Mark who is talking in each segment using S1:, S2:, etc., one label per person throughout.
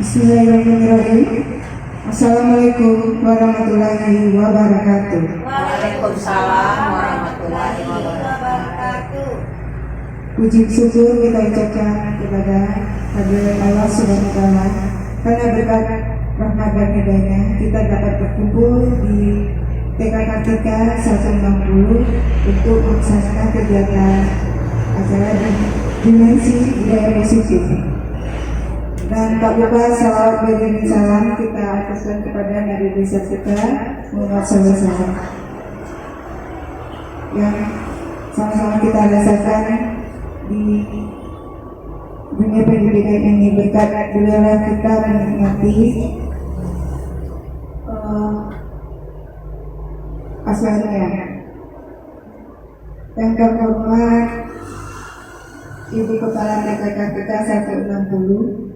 S1: Bismillahirrahmanirrahim. Assalamualaikum warahmatullahi wabarakatuh.
S2: Waalaikumsalam warahmatullahi wabarakatuh.
S1: Puji syukur kita ucapkan kepada hadirat Allah Subhanahu wa Ta'ala, karena berkat rahmat dan hidayahnya kita dapat berkumpul di TK Kartika 160 untuk melaksanakan kegiatan acara dimensi budaya positif. Dan tak lupa salawat beriring salam kita ataskan kepada Nabi besar kita Muhammad SAW yang sama-sama kita rasakan di dunia pendidikan ini. Berkat beliau kita menikmati asalnya. Yang terhormat Ibu Kepala TK Kartika 160,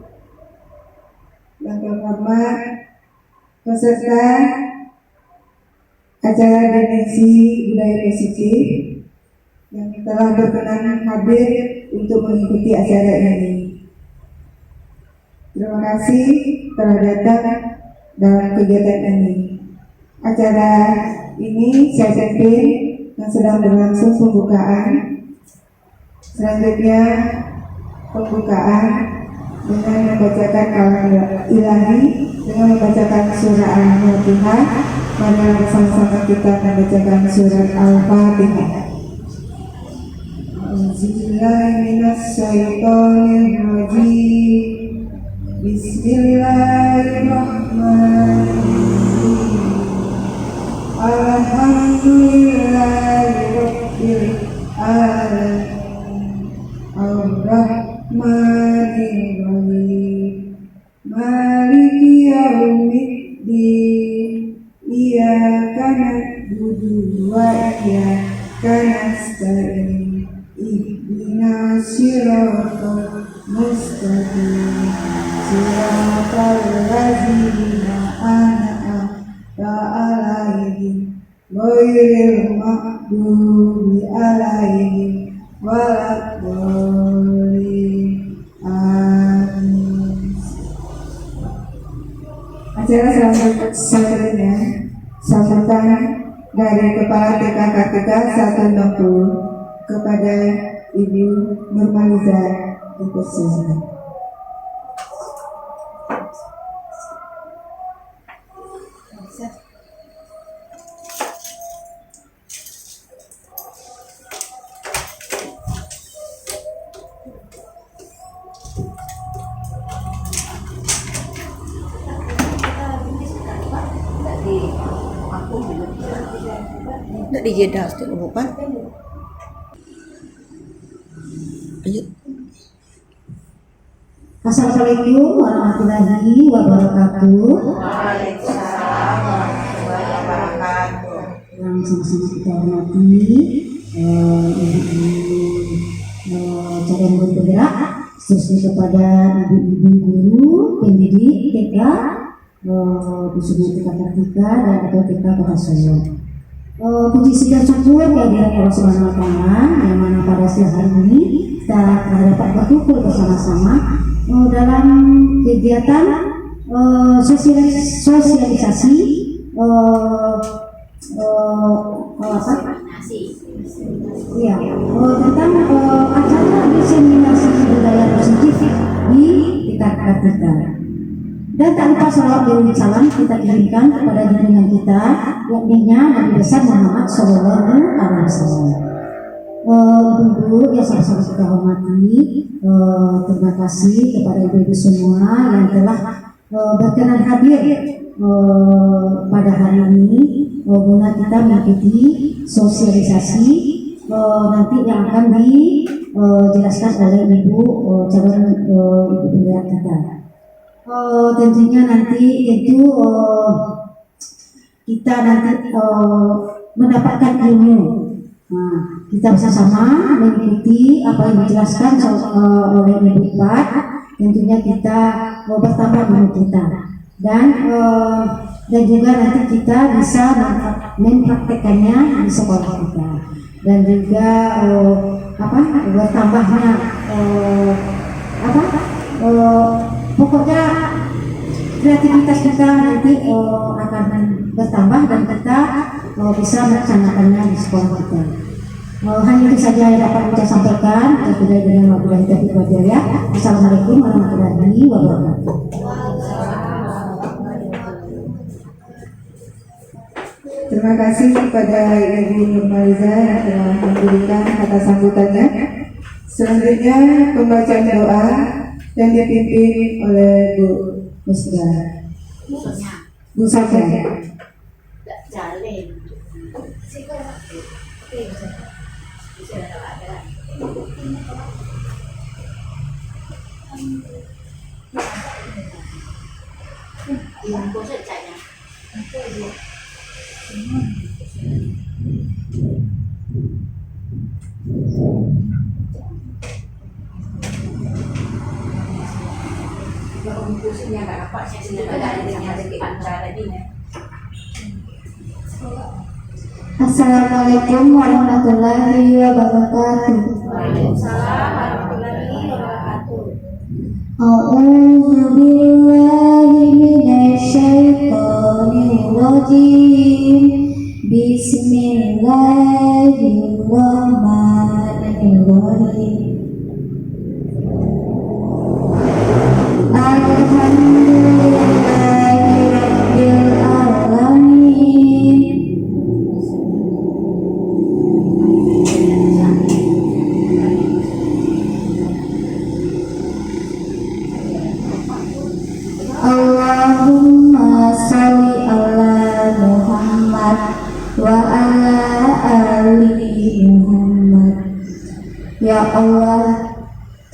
S1: yang terhormat peserta acara dimensi budaya positif yang telah berkenan hadir untuk mengikuti acara ini. Terima kasih telah datang dalam kegiatan ini. Acara ini saya pimpin yang sedang berlangsung pembukaan. Selanjutnya pembukaan dengan membacakan kalam ilahi, dengan membacakan surah Al-Fatihah. Mari bersama-sama kita membacakan surat Al-Fatihah. Bismillahirrahmanirrahim. Bismillahirrahmanirrahim. Alhamdulillahirabbil alamin. Ar-Rahmanir-Rahim. Maliki yaumiddin. Iyyaka na'budu wa iyyaka nasta'in. Ihdinas siratal mustaqim. Siratal ladzina an'amta 'alaihim ghairil maghdubi 'alaihim waladdallin. Amin. Acara selanjutnya sambutan dari Kepala TK Kartika 160 kepada Ibu Nurmaliza Dipersilakan.
S2: Tidak dijeda harus dilupakan. Lanjut.
S3: Assalamualaikum warahmatullahi wabarakatuh.
S2: Waalaikumsalam warahmatullahi wabarakatuh.
S3: Yang sama-sama kita hormati cara yang bergerak, khususnya kepada ibu-ibu guru, pendidik TK, khususnya TK Kartika dan atau TK Kota Solo. Puji dan syukur kehadiran Allah Subhanahu wa Ta'ala, yang mana pada siang hari ini kita telah dapat berkumpul bersama-sama dalam kegiatan sosialisasi tentang acara diseminasi budaya positif di tingkat Kartika. Dan tak lupa salawat dan salam kita kirimkan kepada junjungan kita, yakni Nabi besar Muhammad Sallallahu Alaihi Wasallam. Ibu-ibu yang sama-sama kita hormati, terima kasih kepada ibu-ibu semua yang telah berkenan hadir pada hari ini guna kita mengikuti sosialisasi nanti yang akan dijelaskan oleh ibu calon ibu bendera kita. Tentunya nanti kita nanti mendapatkan ilmu. Nah, kita bersama mengikuti apa yang dijelaskan oleh Ibu Pat. Tentunya kita bertambah ilmu kita dan juga nanti kita bisa mempraktekannya di sekolah kita dan juga bertambahnya pokoknya kreativitas kita nanti akan bertambah dan kita bisa melaksanakannya di sekolah kita. Hanya itu saja yang dapat kita sampaikan. Kita dengan wabillahi taufiq wal hidayah. Assalamualaikum warahmatullahi wabarakatuh.
S1: Terima kasih kepada Ibu Nurmaliza yang telah memberikan kata sambutannya. Selanjutnya pembacaan doa yang dipimpin oleh Bu Musda. Bu Safra.
S3: Assalamualaikum warahmatullahi wabarakatuh. A'udzu billahi minasyaitonir rajim. Bismillahirrahmanirrahim. Alhamdulillahirabbil alamin. Allahumma sholli ala Muhammad wa ala ali Muhammad. Ya Allah,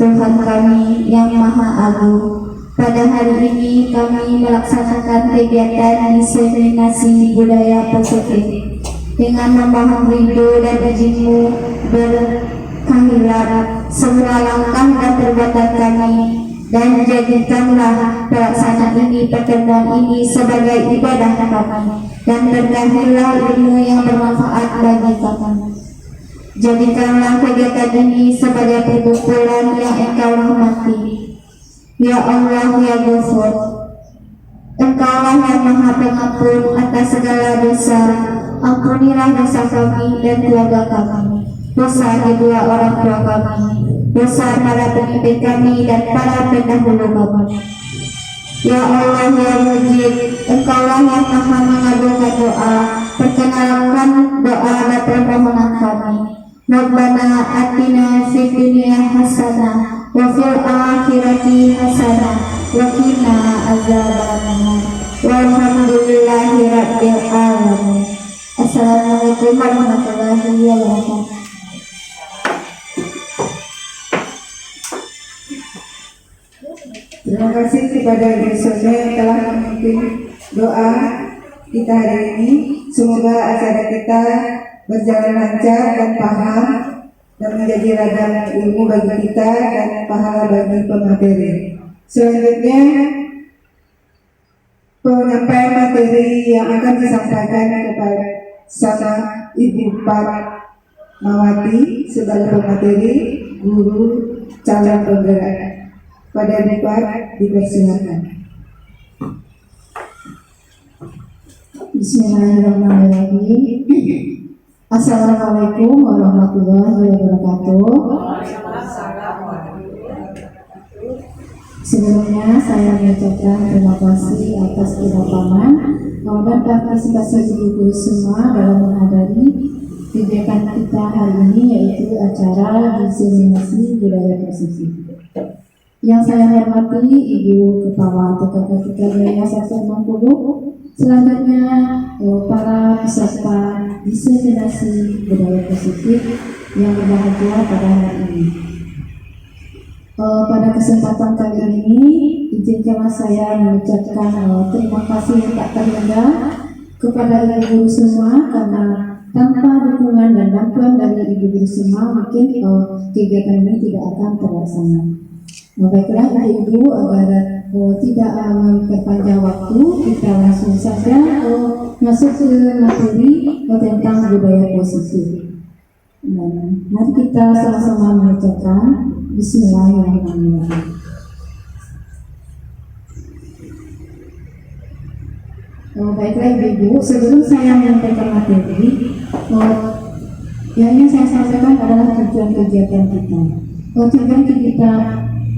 S3: Tuhan kami yang Maha Agung, pada hari ini kami melaksanakan kegiatan diseminasi budaya positif dengan memohon ridho dan izin-Mu berkahilap semua langkah dan perbuatan kami, dan jadikanlah pelaksanaan ini, pertemuan ini sebagai ibadah kami, dan berkahilah ilmu yang bermanfaat bagi kami. Jadikanlah kegiatan ini sebagai perkumpulan yang Engkau rahmati. Ya Allah, ya Ghafur, Engkaulah yang Maha Pengampun atas segala dosa. Ampunilah dosa kami dan keluarga kami, dosa kedua orang tua kami, dosa para pemimpin kami dan para pendahulu kami. Ya Allah, ya Mujib, Engkaulah yang Maha mengabulkan doa. Perkenalkan doa dan permohonan kami. Rabbana atina fid dunya hasanah wa fil akhirati hasanah wa qina azabannar. Walhamdulillahi rabbil alamin. Assalamualaikum warahmatullahi wabarakatuh.
S1: Terima kasih kepada Ibu Sonia yang telah memimpin doa kita hari ini. Semoga acara kita berjalan lancar dan paham dan menjadi ragam ilmu bagi kita dan pahala bagi pemateri. Selanjutnya penyampaian materi yang akan disampaikan kepada sama Ibu Fatmawati sebagai pemateri guru calon penggerak. Pada Ibu Pat dipersilakan.
S3: Bismillahirrahmanirrahim. Assalamualaikum warahmatullahi wabarakatuh. Sebelumnya saya mengucapkan terima kasih atas kedatangan dan partisipasi guru semua dalam menghadiri kegiatan kita hari ini, yaitu acara diseminasi budaya positif. Yang saya hormati Ibu Kepala TKK Jaya 160, selanjutnya para peserta diseminasi budaya positif yang berbahagia pada hari ini. Pada kesempatan kali ini, izinkanlah saya mengucapkan terima kasih yang tak terhingga kepada ibu guru semua, karena tanpa dukungan dan bantuan dari ibu guru semua mungkin kegiatan ini tidak akan terlaksana. Baiklah ibu-ibu, agar tidak memperpanjang waktu, kita langsung saja masuk ke materi tentang budaya positif. Mari kita sama-sama mengucapkan Bismillahirrahmanirrahim. Baiklah Ibu, sebelum saya menyampaikan materi, yang ingin saya sampaikan adalah tujuan kegiatan kita. Tujuan kita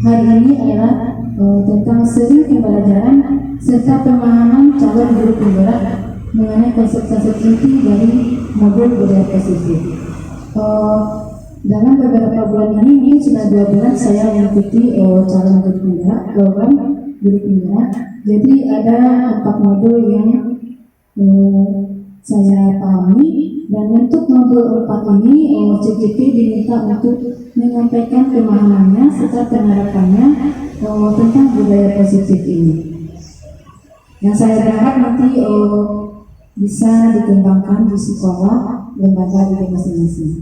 S3: hari ini adalah tentang seri pembelajaran serta pemahaman calon guru penggerak mengenai konsep-konsep inti dari modul budaya positif. Dalam beberapa bulan ini, mungkin sudah 2 bulan saya mengikuti calon guru penggerak, program guru penggerak. Jadi ada 4 modul yang saya pahami, dan untuk modul 4 ini CGP diminta untuk menyampaikan pemahamannya serta penerapannya tentang budaya positif ini. Yang saya berharap nanti bisa dikembangkan di sekolah lembaga di masing-masing.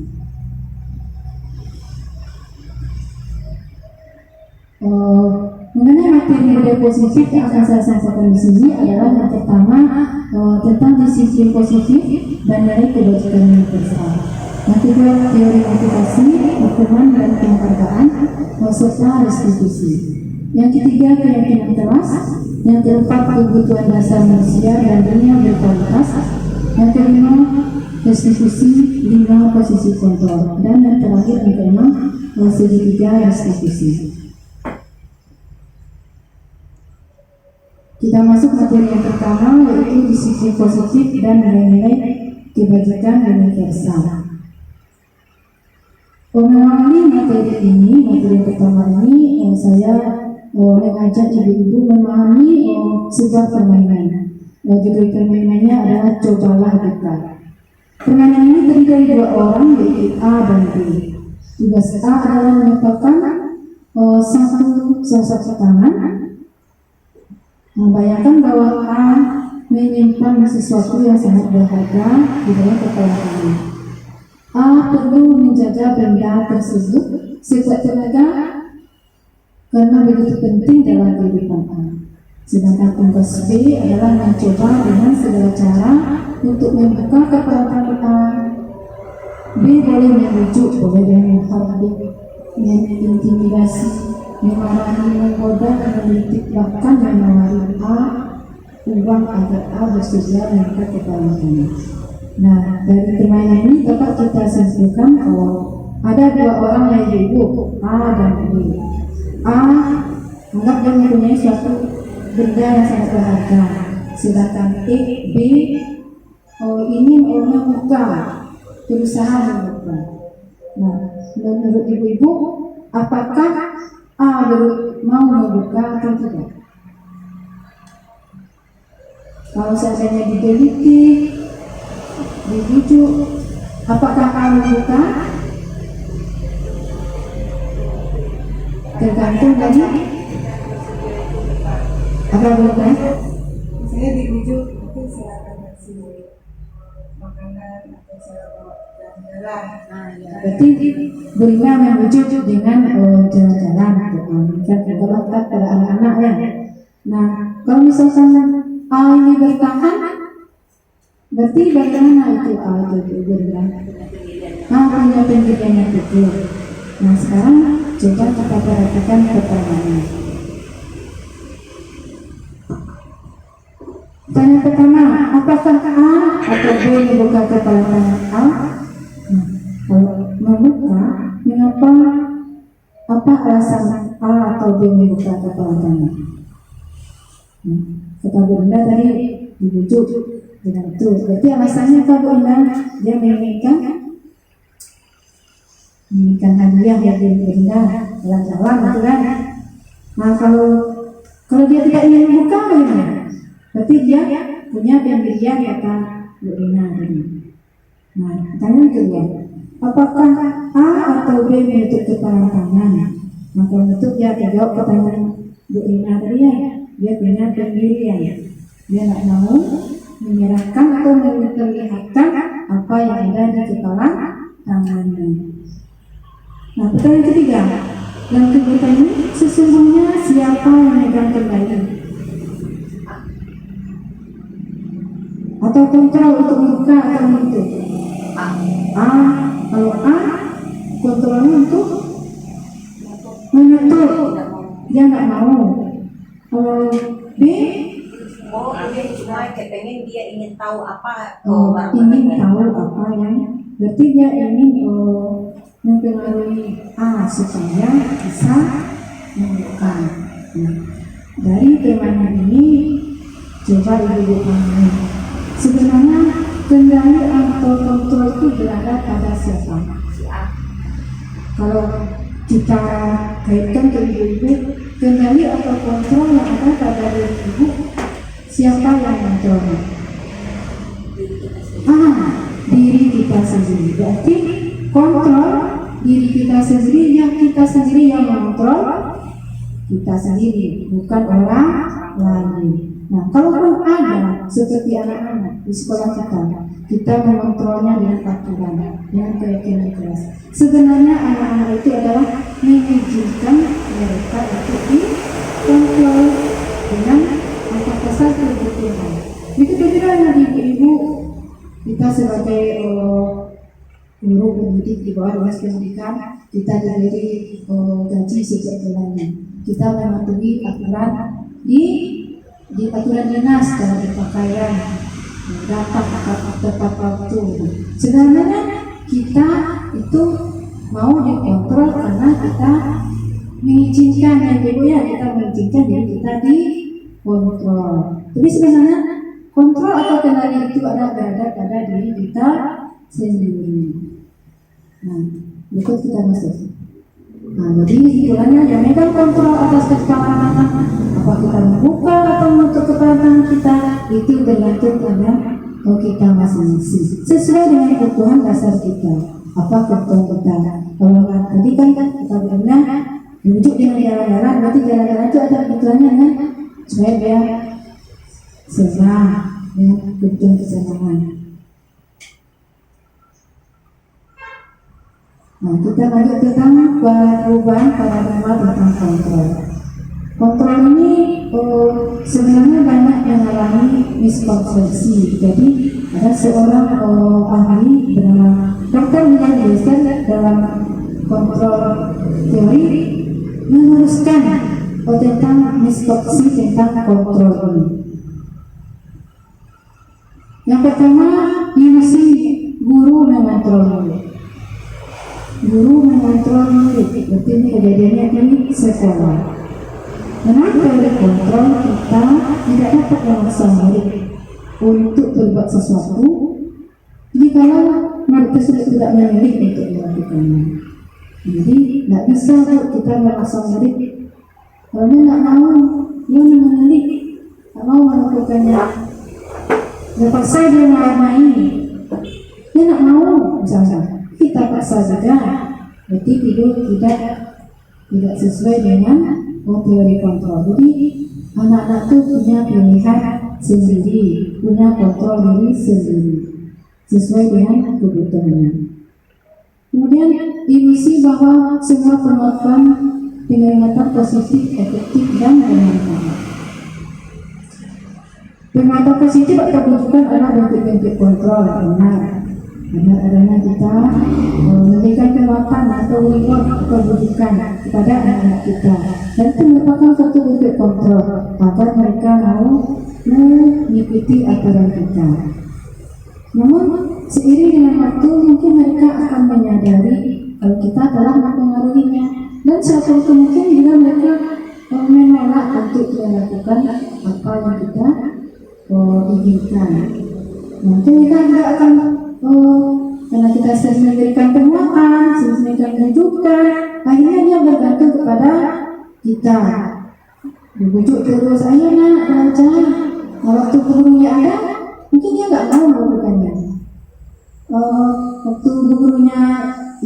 S3: Mengenai materi budaya positif yang akan saya sampaikan di sini adalah yang pertama tentang disiplin positif dan nilai kebajikan universal. Yang kedua teori motivasi, hukuman dan penghargaan serta restitusi. Yang ketiga keyakinan keras. Yang keempat kebutuhan dasar manusia dan dunia berkualitas. Yang kelima restitusi, 5 posisi kontrol, dan yang terakhir yang keenam segitiga restitusi. Kita masuk materi yang pertama, yaitu disiplin positif dan nilai-nilai kebajikan universal. Mengawali materi yang pertama ini, saya mengajak ibu-ibu memahami sebuah permainan. Judul permainannya adalah Cobalah Buka. Permainan ini terdiri dari 2 orang, yaitu A dan B. Tugas A adalah menetapkan satu tangan. Membayangkan bahwa A menyimpan sesuatu yang sangat berharga di dalam kepala kami. A perlu menjaga benda tersebut sekuat tenaga karena begitu penting dalam kehidupan A. Sedangkan tugas B adalah mencoba dengan segala cara untuk membuka kepala tangan A. B boleh membujuk, boleh dengan menghardik, mengintimidasi, memarahi, menggoda, meneliti, bahkan menawari A uang agar A bersedia membuka kepalanya. Nah, dari permainan ini dapat kita simpulkan kalau ada 2 orang yaitu ibu A dan B. A anggap dia mempunyai suatu benda yang sangat berharga, sedangkan B ingin membuka, berusaha membuka. Nah, menurut ibu-ibu, apakah A mau membuka atau tidak? Kalau seandainya dideliti, dibujuk, apakah A membuka? Tergantung dari apa bukan?
S1: Saya dibujuk, mungkin silakan kasih makanan atau saya bawa jalan-jalan.
S3: Berarti Burina membujuk dengan jalan-jalan, kan kita pada anak-anak ya. Nah, kalau misalkan A ini bertahan, berarti bagaimana itu A itu Burina? Punya pendirian yang kecil. Nah, sekarang coba kita perhatikan pertanyaannya. Pertanyaan pertama, apakah A atau B membuka kepala tangan A? Kalau membuka, mengapa? Apa alasan A atau B membuka kepala tangan? Kata Bunda tadi dibujuk dengan itu. Berarti alasannya apa Bunda? Dia menginginkan hadiah yang diberikan jalan-jalan gitu kan. Nah kalau dia tidak ingin membuka bagaimana? Berarti dia punya pendirian kata Bu Rina ini. Nah, pertanyaan kedua, apakah A atau B menutup kepala tangan? Nah, kalau menutup dia jawab pertanyaan Bu Rina tadi ya, dia punya pendirian. Dia tidak mau menyerahkan atau memperlihatkan apa yang ada di kepala tangannya. Nah, pertanyaan ketiga, yang kedua ini sesungguhnya siapa yang memegang kendali atau kontrol untuk membuka atau menutup? Kalau A kontrolnya untuk menutup, dia nggak mau. Kalau B
S2: Mai kepengen dia ingin tahu apa
S3: ingin tahu apa yang berarti dia ingin mempengaruhi A supaya bisa menemukan. Nah, dari temanya ini coba ibu-ibu pahami. Sebenarnya kendali atau kontrol itu berada pada siapa?
S2: si A.
S3: Kalau kita kaitkan ke ibu-ibu, kendali atau kontrol yang ada pada diri ibu, siapa yang kontrolnya? Diri kita sendiri. Berarti kontrol diri kita sendiri, yang kita sendiri yang mengontrol kita sendiri, bukan orang lain. Nah, kalaupun ada seperti anak-anak di sekolah kita mengontrolnya dengan aturan, dengan keyakinan keras. Sebenarnya anak-anak itu adalah mengizinkan mereka untuk dikontrol dengan apa saja kebutuhan. Begitu juga dengan ibu-ibu, kita sebagai guru pendidik di bawah dinas pendidikan, kita diberi gaji setiap bulannya. Kita mematuhi aturan di aturan dinas dalam berpakaian, datang tepat waktu. Sebenarnya kita itu mau dikontrol karena kita mengizinkan kita mengizinkan diri kita dikontrol. Jadi sebenarnya kontrol atau kendali itu berada pada diri kita sendiri. Nah, berikut kita masuk. Nah, jadi istilahnya yang megang kontrol atas kepala anak, apa kita membuka atau menutup kepala tangan kita, itu bergantung pada kita masing-masing sesuai dengan kebutuhan dasar kita. Apa kebutuhan kita? Kalau tadi kan kita bilang dirujuk dengan jalan-jalan, berarti jalan-jalan itu ada kebutuhannya kan, supaya dia senang dengan kebutuhan kesenangan. Nah, kita lanjut tentang perubahan paradigma tentang kontrol. Kontrol ini sebenarnya banyak mengalami miskonsepsi. Jadi ada seorang ahli bernama Dr. William Jameson dalam kontrol teori meluruskan tentang miskonsepsi tentang kontrol ini. Yang pertama, ilusi guru mengontrol murid. Guru mengontrol murid, berarti ini kejadiannya di sekolah. Kenapa kontrol kita tidak dapat memaksa murid untuk berbuat sesuatu jika murid tersebut tidak memilih untuk melakukannya. Jadi tidak bisa kita memaksa murid. Kalau dia tidak mau, dia memilih, tidak mau melakukannya. Terpaksa dia mewarnai, dia tidak mau, misalnya kita paksa juga, berarti tidak sesuai dengan teori kontrol. Jadi anak-anak itu punya pilihan sendiri, punya kontrol diri sendiri, sesuai dengan kebutuhannya. Kemudian ilusi bahwa semua pengakuan pengeringatan positif, efektif dan bermanfaat. Pengakuan positif atau kebutuhan adalah bentuk-bentuk kontrol, benar. Adanya kita memberikan penguatan atau reward kebutuhan kepada anak-anak kita, dan itu merupakan satu bentuk kontrol agar mereka mau mengikuti aturan kita. Namun seiring dengan waktu mungkin mereka akan menyadari kalau kita telah mempengaruhinya, dan suatu waktu mungkin juga mereka menolak untuk melakukan apa yang kita inginkan. Mungkin kita tidak akan karena kita sering memberikan penguatan, sering memberikan penunjukan, akhirnya dia bergantung kepada kita. Dibujuk terus, ayo nak belajar. Waktu gurunya ada, mungkin dia nggak mau melakukannya. Waktu gurunya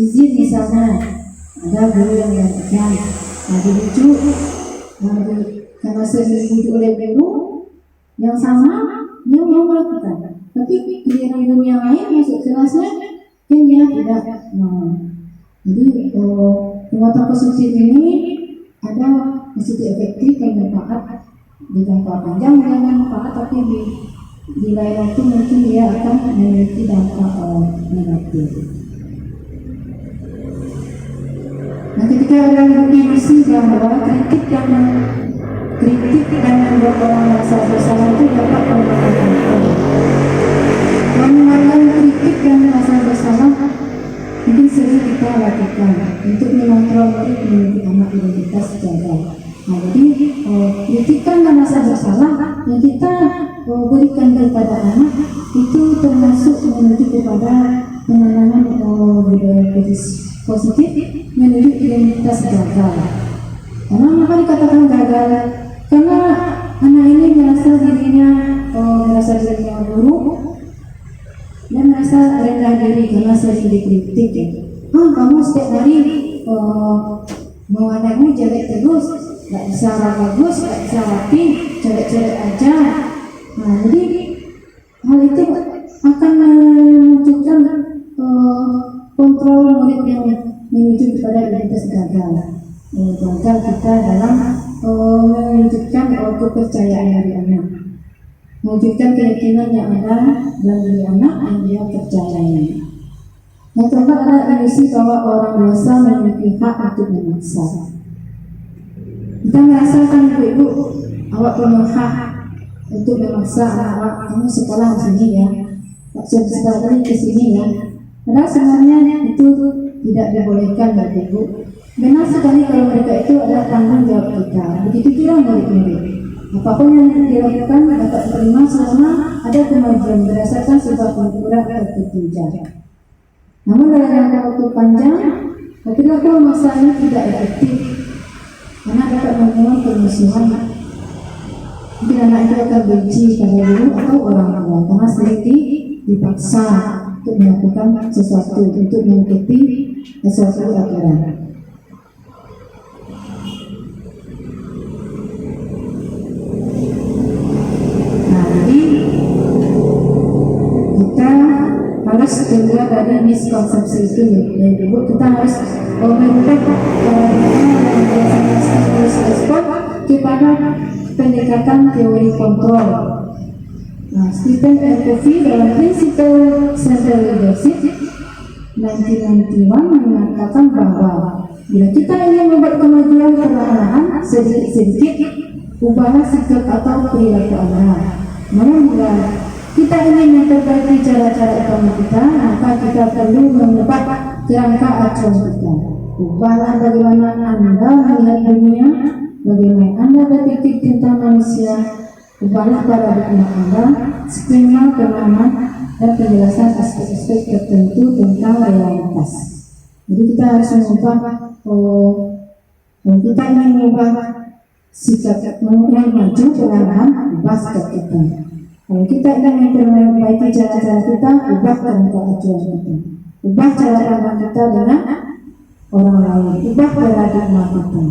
S3: izin misalnya, ada guru yang mengatakan, dibujuk, karena sering dibujuk oleh guru yang sama, dia mau melakukan. Tapi giliran guru yang lain masuk kelasnya, kan dia tidak mau. Jadi penguatan positif ini ada positif efektif dan manfaat di jangka panjang dan manfaat, tapi di lain waktu mungkin dia akan memiliki dampak negatif. Nah, ketika ada ilusi bahwa kritik kritik dan membuat orang merasa bersalah itu dapat merupakan kontrol. Mengeluarkan kritik dan merasa bersalah mungkin sering kita lakukan untuk mengontrol mendidik anak identitas jaga. Nah, jadi kritikan dan rasa bersalah yang kita berikan kepada anak itu termasuk menuju kepada penanaman budaya positif menuju identitas gagal. Karena maka dikatakan gagal karena anak ini merasa dirinya buruk dan merasa rendah diri karena sering dikritik. Kamu setiap hari mewarnai jelek terus, nggak bisa bagus, nggak bisa rapi, jelek-jelek aja. Nah, jadi hal itu akan memunculkan kontrol murid yang menuju kepada identitas gagal. Gagal kita dalam mewujudkan kepercayaan dari anak, mewujudkan keyakinan yang ada dalam diri anak yang dia percayai. Yang keempat adalah ilusi bahwa orang dewasa memiliki hak untuk memaksa. Kita merasakan ibu-ibu, awak punya hak untuk memaksa anak kamu sekolah di sini ya, tak sekali ke sini ya. Padahal sebenarnya itu tidak dibolehkan bagi ibu. Benar sekali kalau mereka itu adalah tanggung jawab kita. Begitu juga murid-murid. Apapun yang dilakukan dapat diterima selama ada kemajuan berdasarkan sebuah ukuran tertentu. Namun dalam jangka waktu panjang, perilaku memaksa ini tidak efektif karena dapat membuat permusuhan. Mungkin anak itu akan benci pada guru atau orang tua karena sering dipaksa untuk melakukan sesuatu, untuk mengikuti sesuatu aturan. Harus keluar dari miskonsepsi itu ya ibu. Kita harus merubah respon kepada pendekatan teori kontrol. Nah, Stephen R. Covey dalam Principle Center Leadership 1991 mengatakan bahwa bila kita ingin membuat kemajuan perlahan-lahan sedikit-sedikit, ubahlah sikap atau perilaku anak. Namun bila kita ingin memperbaiki cara-cara utama kita, maka kita perlu mengubah kerangka acuan kita. Ubahlah bagaimana Anda melihat dunia, bagaimana Anda berpikir tentang manusia. Ubahlah paradigma Anda, skema pemahaman dan penjelasan aspek-aspek tertentu tentang realitas. Jadi kita harus mengubah, kita ingin mengubah sikap, maju perlahan, ubah sikap kita. Kalau kita ingin memperbaiki cara-cara kita, ubah kerangka acuan kita, ubah cara pandang kita dengan orang lain, ubah paradigma kita.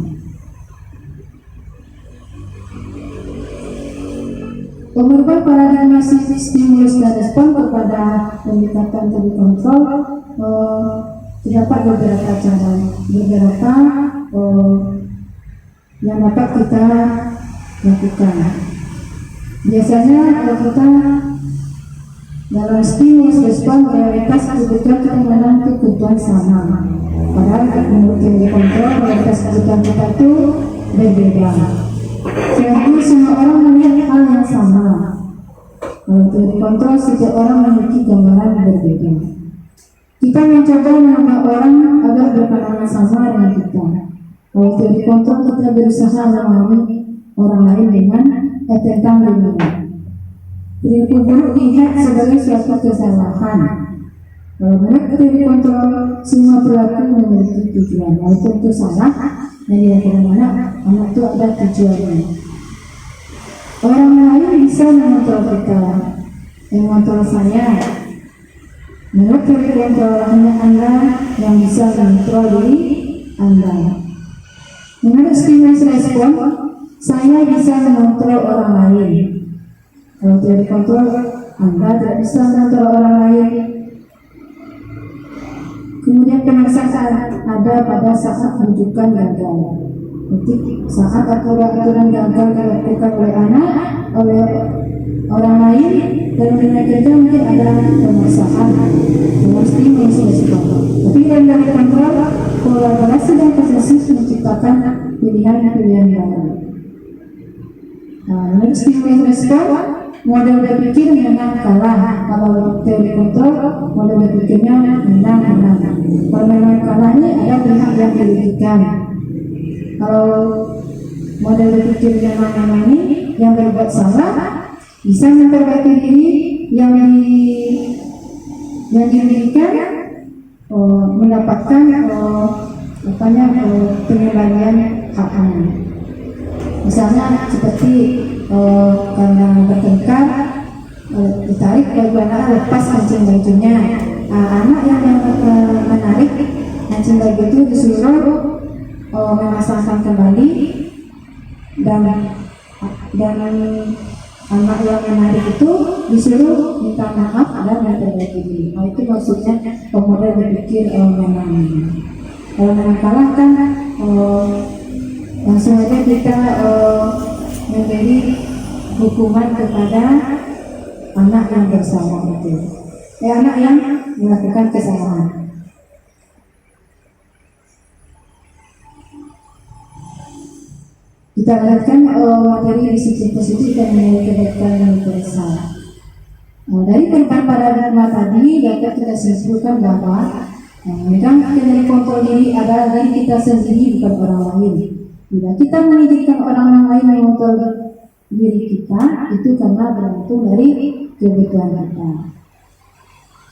S3: Mengubah paradigma stimulus dan respon kepada pendekatan teori kontrol terdapat beberapa cara, beberapa yang dapat kita lakukan. Biasanya kalau kita dalam stimulus respon realitas kebutuhan kita menang kebutuhan sama. Padahal menurut teori kontrol realitas kebutuhan kita itu berbeda. Jadi semua orang melihat hal yang sama. Kalau teori kontrol setiap orang memiliki gambaran berbeda. Kita mencoba mengubah orang agar berpandangan sama dengan kita. Kalau teori kontrol kita berusaha memahami orang lain dengan tentang dunia. Perilaku buruk dilihat sebagai suatu kesalahan. Kalau menurut teori kontrol, semua perilaku memiliki tujuan. Walaupun itu salah, dan dilakukan anak itu ada tujuannya. Orang lain bisa mengontrol kita, mengontrol saya. Menurut teori kontrol, hanya Anda yang bisa mengontrol diri Anda. Menurut stimulus respon, saya bisa mengontrol orang lain. Kalau teori kontrol, Anda tidak bisa mengontrol orang lain. Kemudian pemaksaan ada pada saat rujukan gagal. Jadi saat aturan gagal dilakukan oleh anak, oleh orang lain, dan dunia kerja mungkin ada pemaksaan dengan stimulus respon. Tapi yang dari kontrol, kolaborasi dan konsensus menciptakan pilihan-pilihan baru. Menurut stimulus respon, model berpikir menang kalah. Kalau teori kontrol, model berpikirnya menang. Kalau menang kalah ini ada pihak yang dirugikan. Kalau model berpikir menang ini yang berbuat salah bisa memperbaiki diri, yang dirugikan mendapatkan pengembalian haknya. Misalnya seperti karena bertengkar ditarik baju anak, lepas kancing bajunya. Anak yang menarik kancing baju itu disuruh memasangkan kembali, dan anak yang menarik itu disuruh minta maaf dan memperbaiki diri. Itu maksudnya model berpikir menang. Kalau menang kalah kan langsung aja kita memberi hukuman kepada anak yang bersalah itu, anak yang melakukan kesalahan. Kita lihatkan materi disiplin positif dan nilai kebaikan universal. Dari perubahan paradigma tadi dapat kita simpulkan bahwa memegang kendali kontrol diri adalah dari kita sendiri, bukan orang lain. Bila kita mengizinkan orang lain mengontrol diri kita, itu karena bergantung dari kebutuhan kita.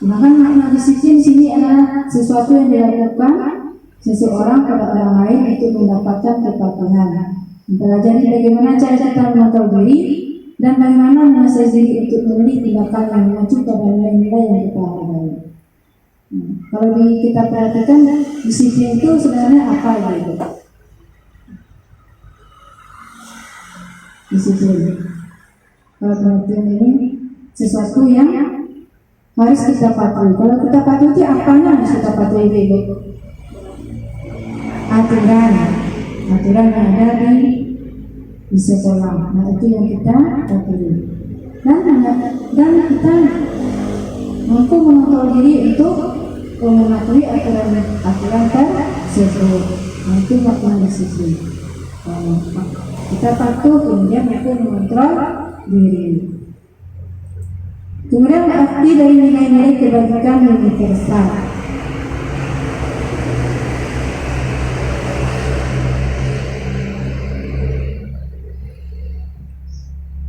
S3: Maka makna disiplin sini adalah sesuatu yang dilakukan seseorang pada orang lain untuk mendapatkan kepatuhan. Mempelajari bagaimana cara kita mengontrol diri dan bagaimana menguasai diri untuk memilih tindakan yang mengacu pada nilai-nilai yang kita hargai. Kalau kita perhatikan disiplin itu sebenarnya apa gitu? Disiplin. Kalau pengertian ini sesuatu yang harus kita patuhi. Kalau kita patuhi apanya harus kita patuhi gitu? Aturan yang ada di sekolah. Nah itu yang kita patuhi. Dan kita mampu mengontrol diri untuk mematuhi aturan tersebut. Nah itu makna disiplin. Kita patuh, kemudian mampu mengontrol diri. Kemudian arti dari nilai-nilai kebajikan universal.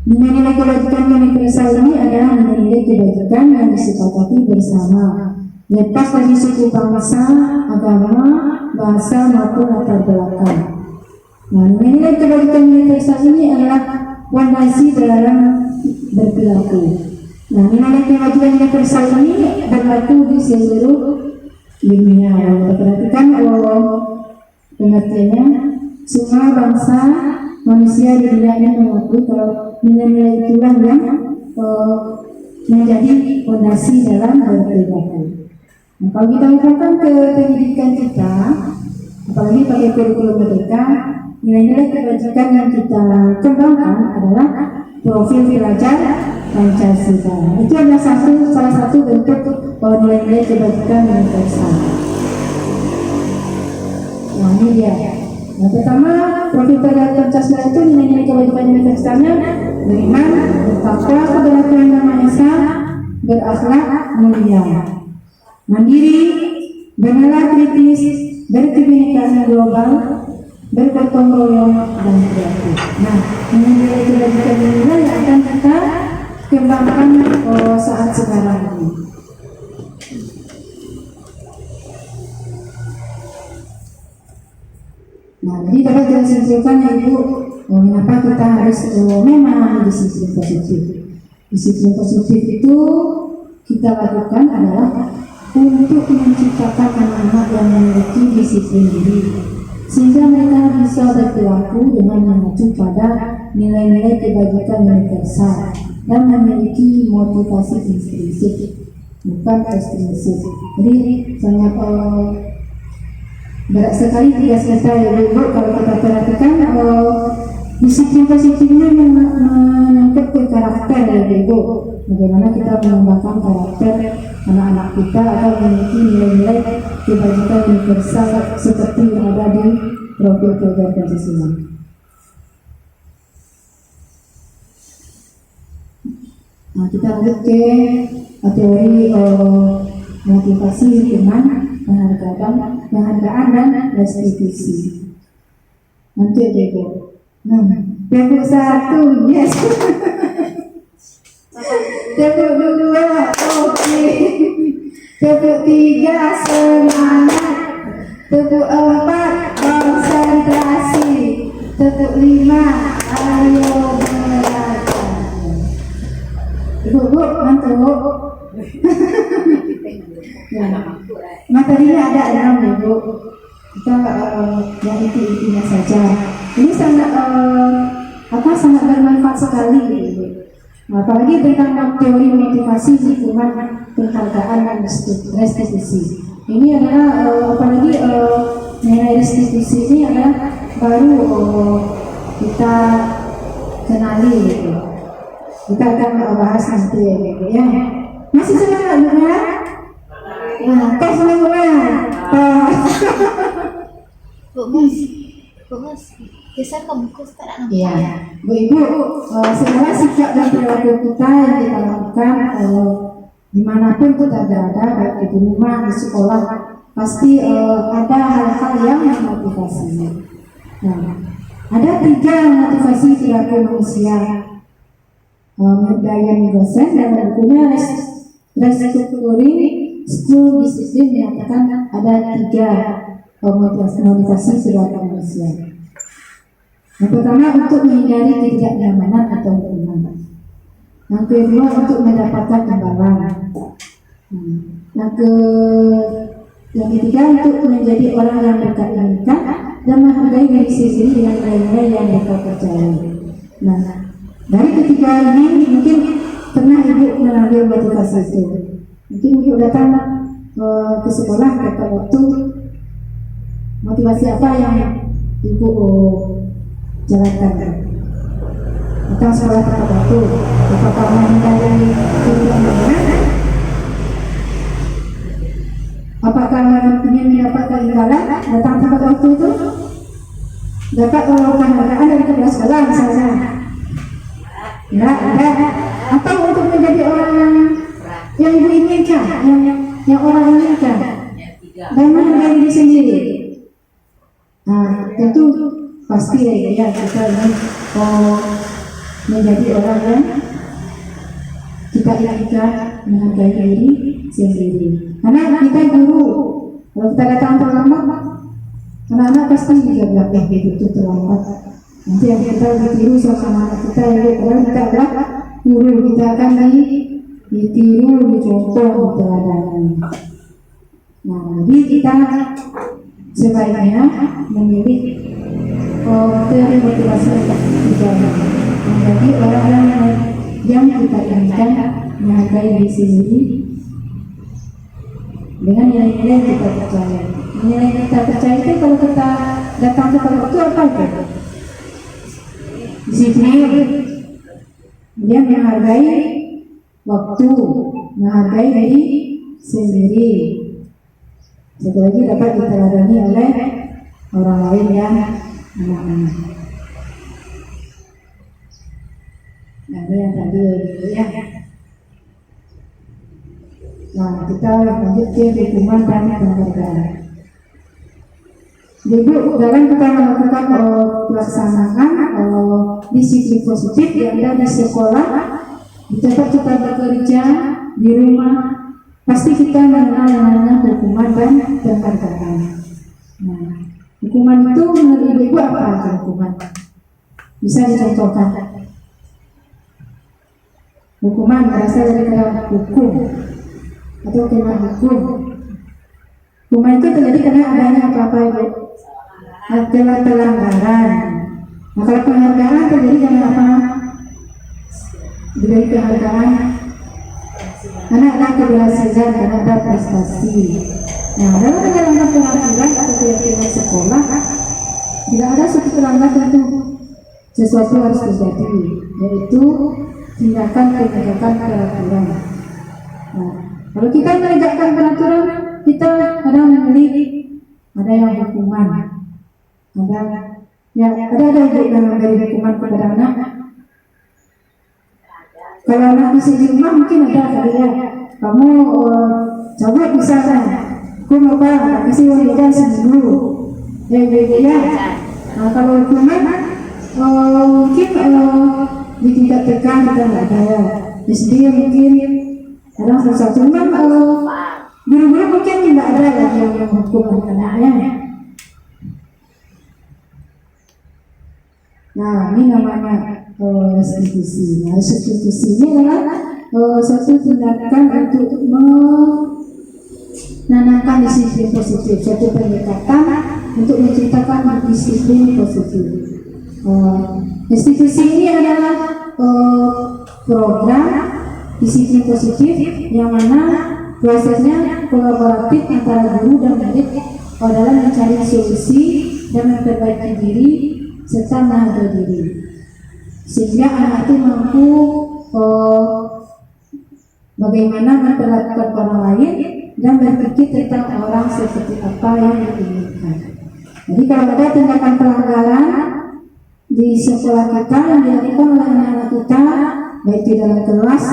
S3: Nilai-nilai kebajikan universal ini adalah nilai-nilai kebajikan yang disepakati bersama, lepas dari suku bangsa, agama, bahasa maupun latar belakang. Nah, nilai-nilai kebajikan universal ini adalah fondasi dalam berperilaku. Nah, nilai kebajikan universal ini berlaku di seluruh dunia. Perhatikan pengertiannya, semua bangsa manusia di dunia ini mengakui kalau nilai-nilai itulah yang menjadi fondasi dalam berperilaku. Nah, kalau kita lihatkan ke pendidikan kita, apalagi pakai kurikulum merdeka, nilai-nilai kebajikan yang kita kembangkan adalah profil pelajar Pancasila. Itu adalah salah satu bentuk nilai-nilai kebajikan universal. Nah ini dia. Yang pertama, profil pelajar Pancasila itu nilai-nilai kebajikan universalnya beriman, bertakwa kepada Tuhan Yang Maha Esa, berakhlak mulia, mandiri, bernalar kritis, berkebinekaan global, bergotong royong dan kreatif. Nah, nilai kebajikan inilah yang akan kita kembangkan saat sekarang ini. Nah, jadi dapat kita simpulkan yaitu mengapa kita harus memahami disiplin positif. Disiplin positif itu kita lakukan adalah untuk menciptakan anak-anak yang memiliki disiplin diri, sehingga mereka bisa berperilaku dengan mengacu pada nilai-nilai kebajikan universal dan memiliki motivasi intrinsik, bukan ekstrinsik. Jadi sangat berat sekali tugas kita ya Ibu. Kalau kita perhatikan disiplin positifnya menyangkut ke karakter ya Ibu. Bagaimana kita mengembangkan karakter anak-anak kita agar memiliki nilai-nilai kebajikan universal seperti yang ada di profil pelajar Pancasila. Nah, kita lanjut ke teori motivasi, hukuman, penghargaan dan restitusi. Nanti Bego. Bego 1, yes. Bego 2, oke. Bego 3, semangat. Bego 4, konsentrasi. Bego 5, ayo belajar. Bu, mantap. Ya, materinya ada dalam ya Bu. Kita yang intinya saja. Ini sangat sangat bermanfaat sekali Bu. Apalagi tentang teori motivasi, hukuman, penghargaan dan restitusi. Ini adalah apalagi mengenai restitusi ini adalah baru kita kenali gitu. Kita akan bahas nanti ya. Masih semangat ya? Nah, tes semangat.
S4: Bu Mus, geser ke buku sekarang.
S3: Iya, Bu Ibu, segala sikap dan perilaku kita yang kita lakukan dimanapun kita berada, baik di rumah, di sekolah, pasti ada hal-hal yang memotivasinya. Nah, ada 3 motivasi perilaku manusia. Diane Gosen dan bukunya Restructuring School Discipline menyatakan ada 3 motivasi perilaku manusia. Yang pertama untuk menghindari ketidaknyamanan atau hukuman. Yang kedua untuk mendapatkan imbalan. Yang ketiga untuk menjadi orang yang berkeyakinan dan menghargai diri sendiri dengan nilai-nilai yang mereka percayai. Nah, dari ketiga ini mungkin pernah Ibu mengambil motivasi itu. Mungkin Ibu datang ke sekolah dapat waktu, motivasi apa yang Ibu jalankan? Datang sekolah tepat waktu, apakah menghindari ketidaknyamanan? Apakah ingin mendapatkan imbalan datang tepat waktu itu? Dapat penghargaan dari kepala sekolah misalnya? Enggak. Atau untuk menjadi orang yang Ibu inginkan, yang orang inginkan, dan menghargai diri sendiri. Nah, tentu pasti ya kita ingin menjadi orang yang kita inginkan, menghargai diri sendiri. Karena kita guru, kalau kita datang terlambat, anak-anak pasti juga bilang itu terlambat. Nanti yang kita ditiru sama anak kita kalau kita adalah guru, kita akan ditiru, dicontoh, diteladani. Nah, jadi kita sebaiknya memilih teori motivasi menjadi orang yang kita inginkan, menghargai diri sendiri dengan nilai-nilai yang kita percaya. Nilai yang kita percaya itu kalau kita datang ke waktu apa itu? Disiplin. Dia menghargai waktu, menghargai diri sendiri. Satu lagi dapat diteladani oleh orang lain yang anak-anak. Nah, ini yang tadi ya. Nah, kita lanjut ke hukuman dan penghargaan. Jadi dalam kita melakukan pelaksanaan disiplin positif yang ada di sekolah, di tempat kita bekerja, di rumah, pasti kita mengenal yang namanya hukuman dan penghargaan. Nah, hukuman itu menurut Ibu apa hukuman? Bisa dicontohkan? Hukuman berasal dari kata hukum atau kena hukum. Hukuman itu terjadi karena adanya apa-apa Ibu? Adalah pelanggaran. Nah, kalau penghargaan terjadi karena apa? Diberi penghargaan karena ada keberhasilan, karena ada prestasi. Nah, dalam menjalankan penghargaan atau keyakinan sekolah, tidak ada suatu pelanggaran tentu sesuatu harus terjadi, yaitu tindakan penegakan peraturan. Nah, kalau kita menegakkan peraturan, kita kadang memilih ada yang hukuman, ada yang memberi hukuman kepada anak. Kalau anak masih di rumah mungkin ada kali ya, kamu coba misalnya, aku mau kasih uang jajan seminggu, ya. Nah, kalau hukuman mungkin di tingkat TK kita nggak ada ya, SD mungkin ada sesuatu, cuman guru-guru mungkin tidak ada lagi yang menghukum anaknya. Nah, ini namanya restitusi. Nah, restitusi ini adalah suatu tindakan untuk menanamkan disiplin positif, suatu pendekatan untuk menciptakan disiplin positif. Restitusi ini adalah program disiplin positif yang mana prosesnya kolaboratif antara guru dan murid dalam mencari solusi dan memperbaiki diri serta menghargai diri, sehingga anak itu mampu bagaimana memperlakukan orang lain dan berpikir tentang orang seperti apa yang diinginkan. Jadi kalau ada tindakan pelanggaran di sekolah kita yang dilakukan oleh anak-anak kita, baik di dalam kelas,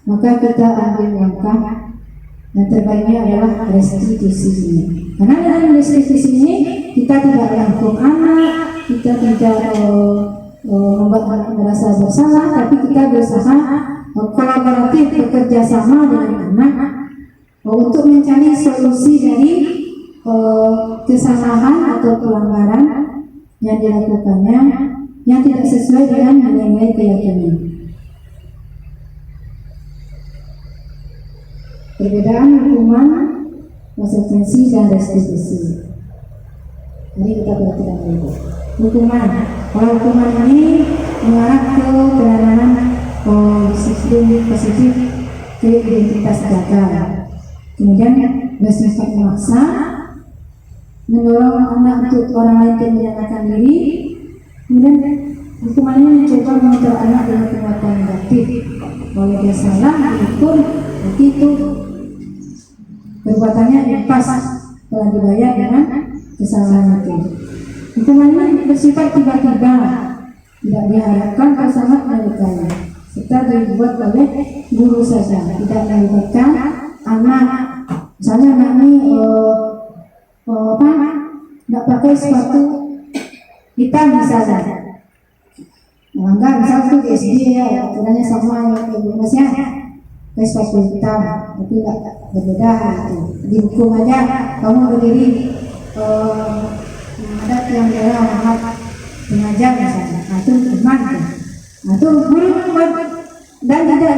S3: maka kita ambil langkah yang terbaiknya adalah restitusi ini. Karena dalam restitusi ini kita tidak menghukum anak, kita tidak membuat anak merasa bersalah, tapi kita berusaha kolaboratif bekerja sama dengan anak untuk mencari solusi dari kesalahan atau pelanggaran yang dilakukannya yang tidak sesuai dengan nilai-nilai keyakinan. Perbedaan hukuman, konsekuensi, dan restitusi. Mari kita perhatikan dulu. Hukuman, kalau hukuman ini mengarah ke penanaman disiplin positif ke identitas gagal. Kemudian bersifat memaksa, mendorong anak untuk orang lain yang menyatakan diri. Kemudian hukuman ini mencoba mengatur anak dengan penguatan negatif. Kalau dia salah dihukum, berarti itu perbuatannya impas telah dibayar dengan kesalahan itu. Hukuman ini bersifat tiba-tiba, tidak diharapkan atau sangat melukai, serta dibuat oleh guru saja, tidak melibatkan anak. Misalnya anak ini tidak pakai sepatu hitam misalnya, melanggar misalnya itu di SD ya, aturannya sama yang masnya pakai sepatu hitam, tapi tidak berbeda itu. Dihukum aja, kamu berdiri ada yang daerah anak pengajar misalnya, nah itu hukuman. Nah itu guru dan tidak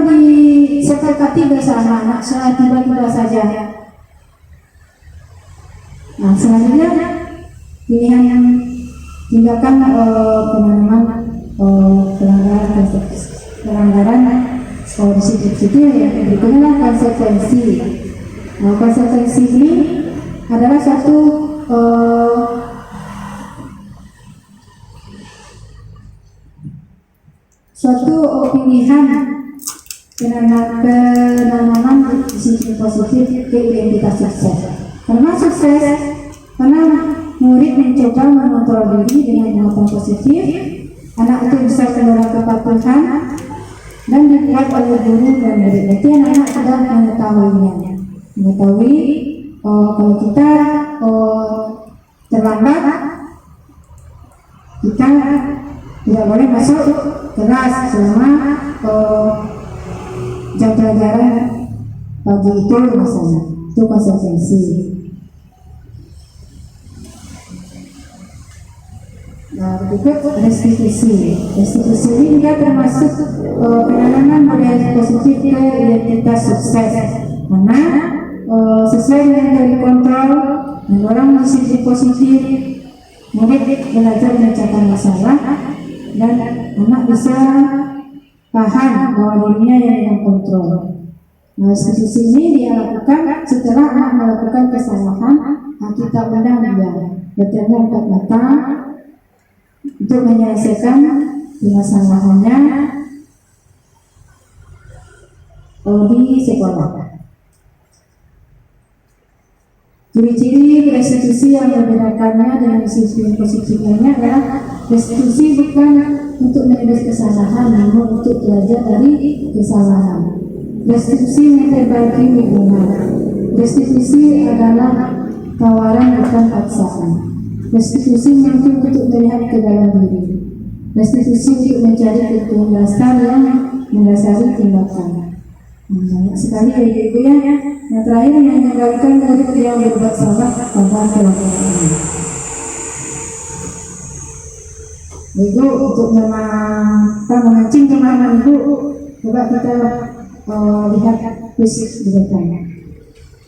S3: disepakati bersama anak secara tiba-tiba saja. Nah selanjutnya pilihan yang tindakan penanaman pelanggaran disiplin yang berikutnya konsekuensi. Konsekuensi ini adalah suatu pilihan penanaman disiplin positif ke identitas sukses. Karena sukses, karena murid mencoba mengontrol diri dengan muatan positif, anak itu bisa mendorong kepatuhan dan dibuat oleh guru dan murid. Berarti anak-anak sudah mengetahui kalau kita terlambat, kita tidak boleh masuk kelas selama jam pelajaran pagi itu misalnya. Itu konsekuensi. Nah, berikut restitusi. Restitusi ini juga termasuk penanaman budaya positif ke identitas sukses. Karena sesuai dengan teori kontrol, mendorong disiplin positif, murid belajar memecahkan masalah, dan anak bisa paham bahwa dirinya yang dengan kontrol. Nah, restitusi ini dia lakukan setelah anak melakukan kesalahan, kita undang dia bertemu empat mata untuk menyelesaikan permasalahannya di sekolah. Ciri-ciri restitusi yang membedakannya dengan disiplin positif lainnya adalah restitusi bukan untuk menebus kesalahan, namun untuk belajar dari kesalahan. Restitusi memperbaiki hubungan. Restitusi adalah tawaran bukan paksaan. Restitusi mampu untuk melihat ke dalam diri. Restitusi untuk mencari ketuntasan yang mendasari tindakan. Banyak sekali ya ibu ya. Yang terakhir meninggalkan murid yang berbuat salah pada kelakuannya. Ibu untuk memancing kemana ibu, coba kita lihat fisik di depannya.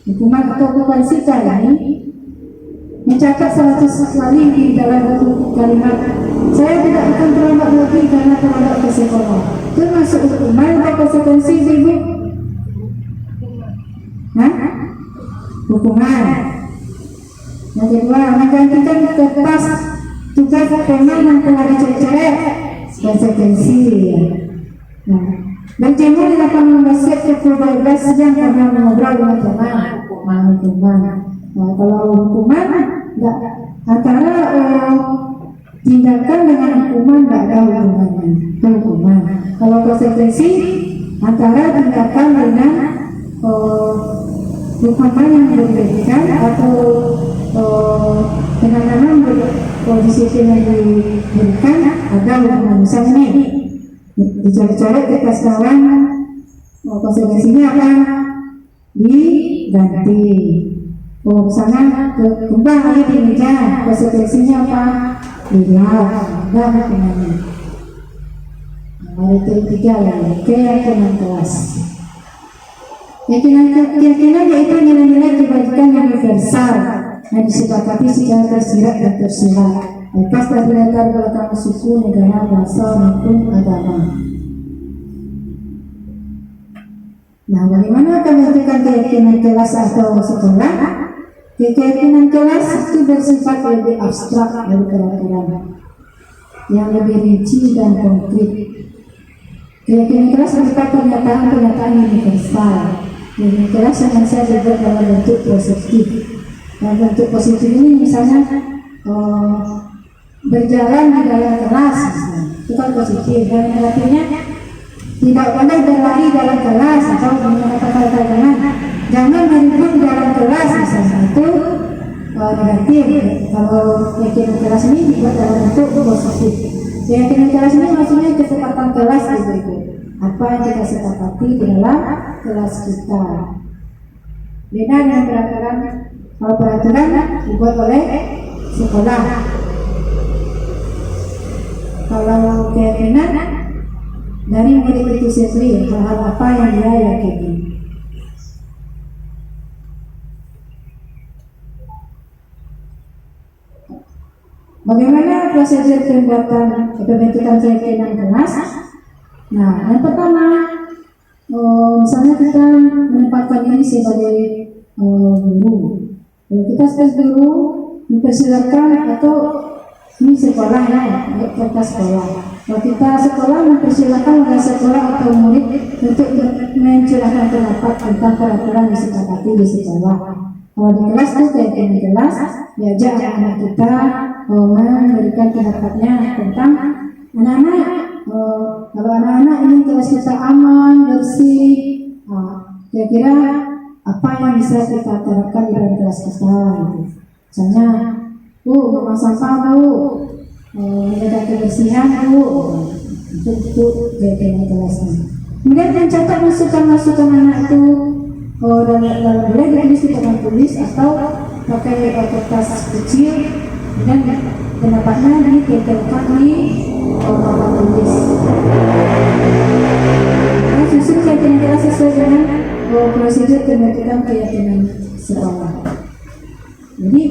S3: Hukuman atau okupansi kali ini mencatat 100 kali di dalam kalimat. Saya tidak akan terlambat lagi karena terlambat ke sekolah. Itu masuk hukuman atau konsekuensi ibu? Hah? Hukuman. Yang kedua, menggantikan kertas tugas teman yang telah dicoret-coret, konsekuensi ya. Nah, berjemur di lapangan basket pukul 12 jam karena mengobrol dengan teman. Hukuman. Nah, kalau hukuman enggak antara tindakan dengan hukuman enggak ada hubungannya. Itu hukuman. Kalau konsekuensi antara tindakan dengan hukuman yang diberikan atau dengan disiplin yang diberikan ada hubungan. Misalnya nih dicoret-coret kertas kawan, konsekuensinya apa? Diganti. Misalnya kembang lagi di meja, konsekuensinya apa? Dilap. Ada hukumannya. Ada tiga lagi. Keyakinan kelas. Keyakinan yaitu nilai-nilai kebajikan yang universal yang disepakati secara tersirat dan tersirat, lepas dari latar belakang suku, negara, bahasa maupun agama. Nah, bagaimana akan menentukan keyakinan kelas atau sekolah? Keyakinan kelas itu bersifat lebih abstrak dari peraturan yang lebih rinci dan konkret. Keyakinan kelas berupa pernyataan-pernyataan universal. Keyakinan kelas yang saya dibuat dalam bentuk positif. Dalam bentuk positif ini misalnya berjalan di dalam kelas, misalnya. Itu kan positif. Dan artinya tidak boleh berlari dalam kelas atau mengatakan jangan berlindung di dalam kelas, misalnya. Itu negatif. Kalau keyakinan kelas ini dibuat dalam bentuk positif. Keyakinan kelas ini maksudnya kesepakatan kelas gitu. Apa yang kita sepakati di dalam kelas kita. Beda dengan peraturan. Kalau peraturan dibuat oleh sekolah. Kalau keyakinan dari murid itu sendiri, hal-hal apa yang dia yakini. Bagaimana prosedur pembuatan pembentukan keyakinan kelas? Nah, yang pertama, misalnya kita menempatkan ini sebagai guru. Kalau kita sebagai guru mempersilakan atau ini sekolah ya, kita sekolah. Kalau kita sekolah mempersilakan warga sekolah atau murid untuk mencurahkan pendapat tentang peraturan yang disepakati di sekolah. Kalau di kelas itu keyakinan kelas, diajak anak-anak kita memberikan pendapatnya tentang anak-anak. Kalau anak-anak ini kelas kita aman, bersih, kira-kira apa yang bisa kita terapkan di dalam kelas kita? Misalnya, rumah sampah menjaga kebersihan untuk keyakinan kelasnya. Kemudian mencatat masukan-masukan anak itu dalam boleh ditulis di papan tulis atau pakai kertas kecil dan pendapatnya ditempelkan di papan tulis. Susun keyakinan kelas sesuai dengan prosedur pembentukan keyakinan sekolah. Jadi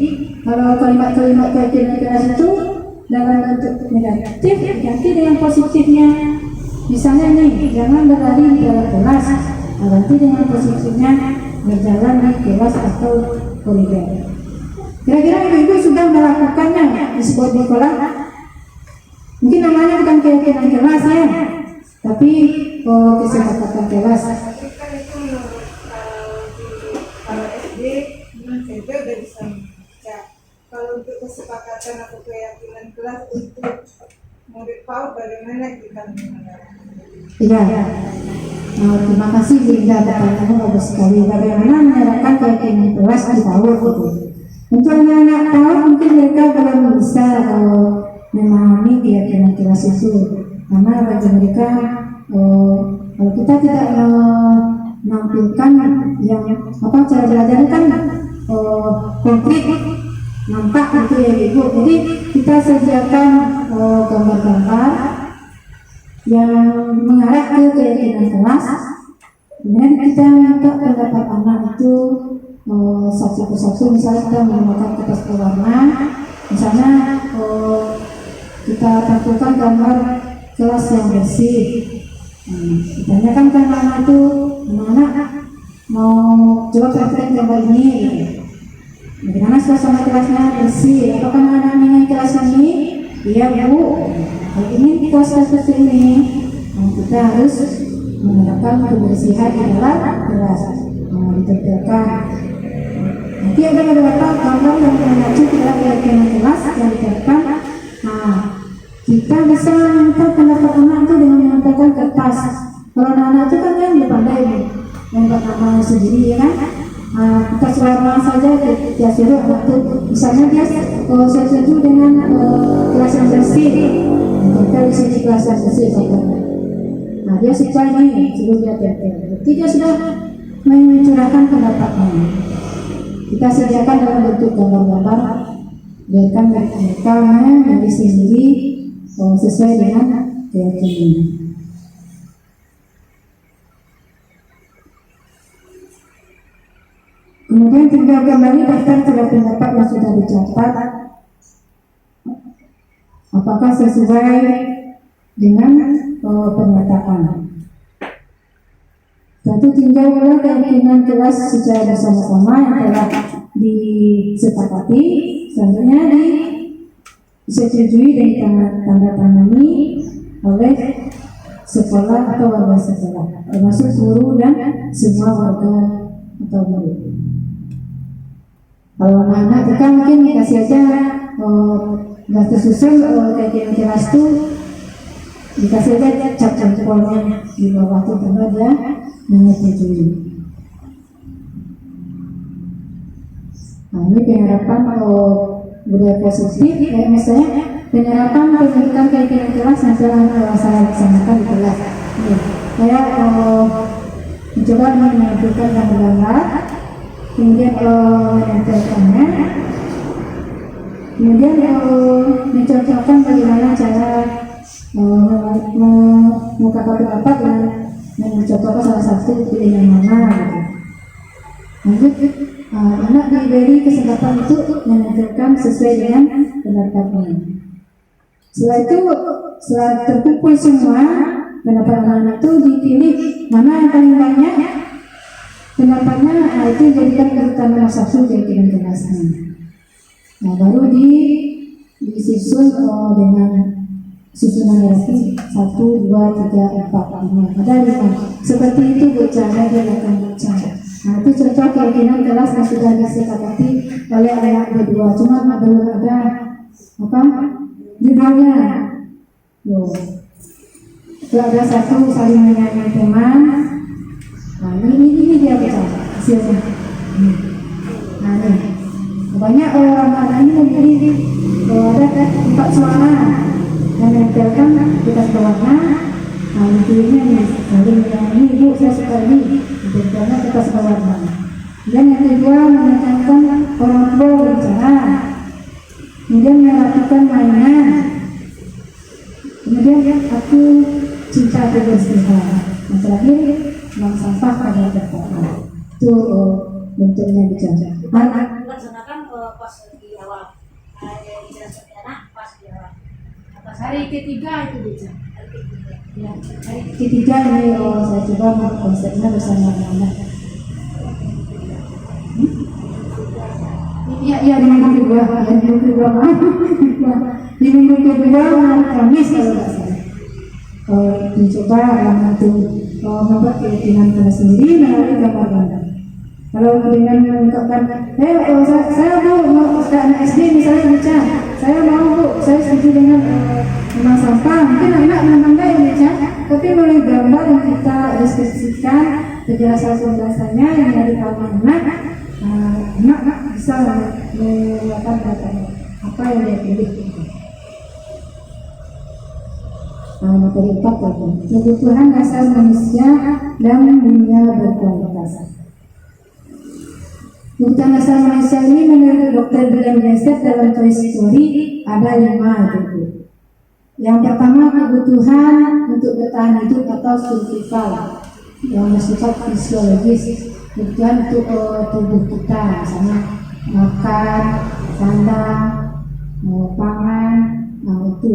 S3: kalau kalimat-kalimat keyakinan kelas itu dalam bentuk negatif diganti dengan positifnya. Misalnya nih, jangan berlari di dalam kelas, ganti dengan positifnya berjalan di kelas atau koridor. Kira-kira ibu sudah melakukannya di sekolah? Mungkin namanya bukan keyakinan kelas ya, tapi kesepakatan kelas.
S1: Kalau SD SMP udah bisa membaca. Kalau untuk kesepakatan atau keyakinan kelas untuk murid PAUD bagaimana kita mengenal?
S3: Iya. Terima kasih Linda, pertanyaannya bagus sekali. Bagaimana menerapkan keyakinan kelas di PAUD gitu. Untuk anak-anak PAUD mungkin mereka belum bisa memahami keyakinan kelas itu, karena bagi mereka kalau kita tidak menampilkan yang cara belajar kan konkret nampak gitu ya Ibu. Jadi kita sediakan gambar-gambar yang mengarah ke keyakinan kelas. Kemudian kita minta pendapat anak itu satu persatu. Misalnya kita menggunakan kertas berwarna, misalnya kita tampilkan gambar kelas yang bersih. Ditanyakan ke anak-anak itu, anak-anak mau coba praktek gambar ini gitu. Bagaimana suasana kelasnya bersih? Apakah anak-anak ingin kelas ini? Iya Bu. Kalau ini kelas seperti ini, kita harus menerapkan kebersihan di dalam kelas. Ditampilkan. Nanti ada beberapa gambar yang mengacu kepada keyakinan kelas yang diterapkan. Kita bisa minta pendapat anak itu dengan menempelkan kertas. Kalau anak-anak itu kan yang pandai membuat namanya sendiri, ya kan? Kertas warna saja dia suruh anak itu. Misalnya dia setuju dengan kelas yang bersih, kita di sini kelas yang bersih. Dia suka ini, suruh dia tempel. Jadi dia sudah mencurahkan pendapatnya. Kita sediakan dalam bentuk gambar-gambar, biarkan mereka menjadi sendiri sesuai dengan keyakinan. Kemudian tinggal kembali daftar pada pendapat yang sudah dicatat, apakah sesuai dengan pernyataan. Tentu tinggal pula keyakinan kelas secara bersama-sama yang telah disepakati, selanjutnya disetujui dan tanda-tangani oleh sekolah atau warga sekolah, termasuk guru dan semua warga atau murid. Kalau anak-anak kita mungkin dikasih aja nggak tersusun keyakinan kelas itu, dikasih aja cap jempolnya di bawah itu karena dia menyetujui. Ini penerapan budaya positif, misalnya penerapan pendidikan keyakinan kelas yang telah saya laksanakan di kelas. Saya mencoba menampilkan gambar-gambar, kemudian menempelkannya, kemudian mencontohkan bagaimana cara mengungkapkan pendapat dan mencontohkan salah satu pilihan mana. Lanjut, anak diberi kesempatan untuk menentukan sesuai dengan pendapatnya. Setelah itu, setelah terkumpul semua pendapat anak-anak itu, dipilih mana yang paling banyak pendapatnya, itu jadikan urutan nomor 1 keyakinan kelasnya. Baru disusun dengan susunan hierarki 1, 2, 3, 4, 5. Ada 5. Seperti itu cara dia akan baca. Itu contoh keyakinan kelas yang sudah disepakati oleh anak berdua. Cuma belum ada judulnya. Itu ada satu saling menyayangi teman. Ini dia baca hasilnya. Ini banyak anak-anak ini memilih ada 4 suara dan menempelkan kertas berwarna. Intinya nih saling menyayangi, ibu saya suka ini, menempelkan kertas berwarna. Dan yang kedua menekankan orang tua berbicara, kemudian melakukan mainan, kemudian aku cinta kebersihan, yang terakhir buang sampah pada tempat. Itu bentuknya bicara.
S2: Laksanakan pas di awal, dijelaskan ke anak pas di awal.
S3: Hari ketiga itu bicara.
S2: Ya,
S3: Hari ketiga ini saya coba konsepnya bersama anak-anak. Iya di minggu kedua, di minggu kedua Kamis kalau nggak salah. Dicoba untuk membuat keyakinan kita sendiri melalui gambar-gambar. Kalau dengan mengungkapkan, saya mau ke anak SD misalnya baca, saya mau bu, saya setuju dengan memang sampah, mungkin anak menangga yang baca, tapi melalui gambar yang kita deskripsikan penjelasan-penjelasannya yang dari kalangan anak bisa melakukan datanya apa yang dia pilih. Materi 4 lagi, kebutuhan dasar manusia dan dunia berkualitas. Kebutuhan dasar manusia ini menurut Dr. William Blessed dalam Toy Story ada 5 gitu. Yang pertama kebutuhan untuk bertahan hidup atau survival yang bersifat fisiologis, kebutuhan untuk tubuh kita, misalnya makan, sandang, pangan, itu.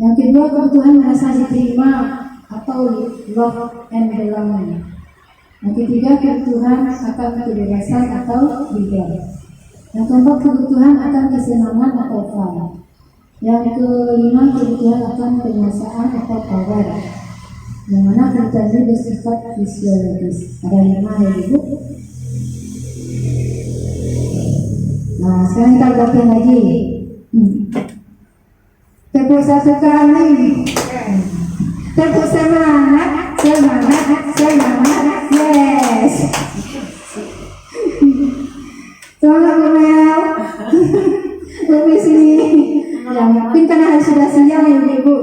S3: Yang kedua kebutuhan merasa diterima atau love and belonging. Yang ketiga kebutuhan akan kebebasan atau freedom. Yang keempat kebutuhan akan kesenangan atau fun. Yang kelima kebutuhan akan penguasaan atau power. Yang mana kebutuhan ini bersifat fisiologis. Ada 5 ya ibu. Nah sekarang kita baca lagi. Tepuk satu kali. Tepuk semangat, semangat, semangat. Yes. Semangat Bu Mel. Lebih sini. Ya mungkin karena hari sudah siang ya ibu.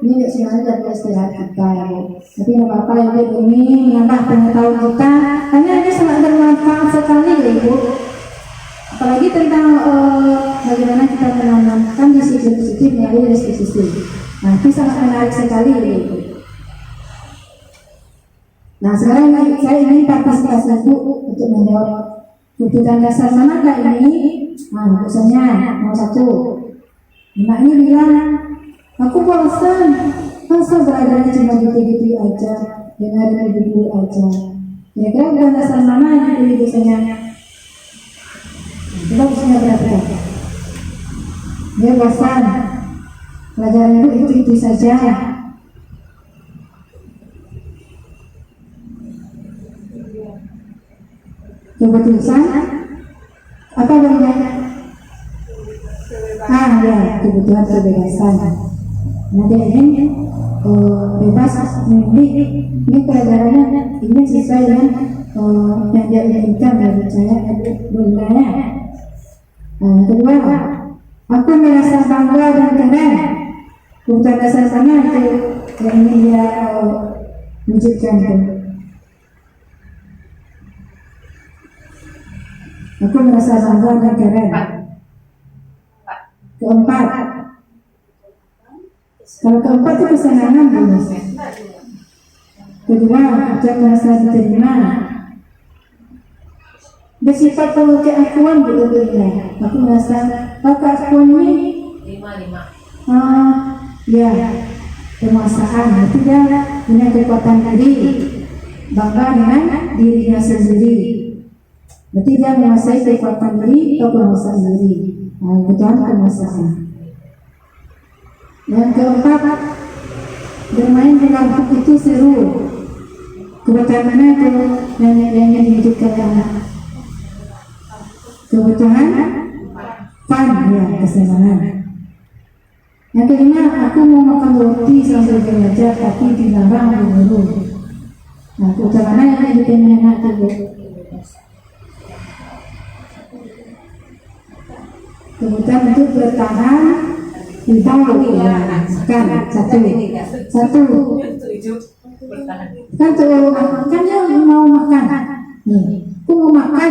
S3: Ini sebenarnya dari istirahat kita ya bu. Tapi tidak apa-apa ya ibu, ini menambah pengetahuan kita. Karena ini sangat bermanfaat sekali ya ibu. Apalagi tentang bagaimana kita menanamkan di sisi positif melalui restitusi. Nah itu sangat menarik sekali ya ibu. Nah sekarang saya ingin partisipasi ibu untuk menjawab kebutuhan dasar manakah ini. Nah misalnya nomor 1. Anak ini bilang, aku bosan, masa belajar cuma gitu-gitu aja, dengerin ibu aja. Kira-kira kebutuhan dasar mana yang dipilih biasanya? Coba biasanya berapa? Dia bosan, belajar itu saja. Keputusan apa banyak? Ya, kebutuhan kebebasan. Nah dia ingin bebas memilih. Ini pelajarannya ini sesuai dengan yang dia inginkan dari saya bundanya. Kedua, aku merasa bangga dan keren. Kebutuhan dasar sana itu yang ingin dia wujudkan. Aku merasa bangga dan keren. Keempat, kalau keempat itu kesenangan bonus. Kedua, dia merasa diterima. Bersifat keakuan betul-betul. Aku merasa keakuan ini ya penguasaan. Itu dia punya kekuatan diri, bangga dengan dirinya sendiri. Berarti dia menguasai kekuatan diri atau penguasaan diri. Kebutuhan penguasaan. Yang keempat, bermain dengan hak itu seru. Kebutuhan mana itu yang ingin diwujudkan anak? Kebutuhan fun, ya kesenangan. Yang kelima, aku mau makan roti sambil belajar tapi dilarang guru. Nah, kebutuhan mana yang diwujudkan anak itu? Kebutuhan untuk bertahan hidup ya, kan satu kan tuh kan dia mau makan nih, aku mau makan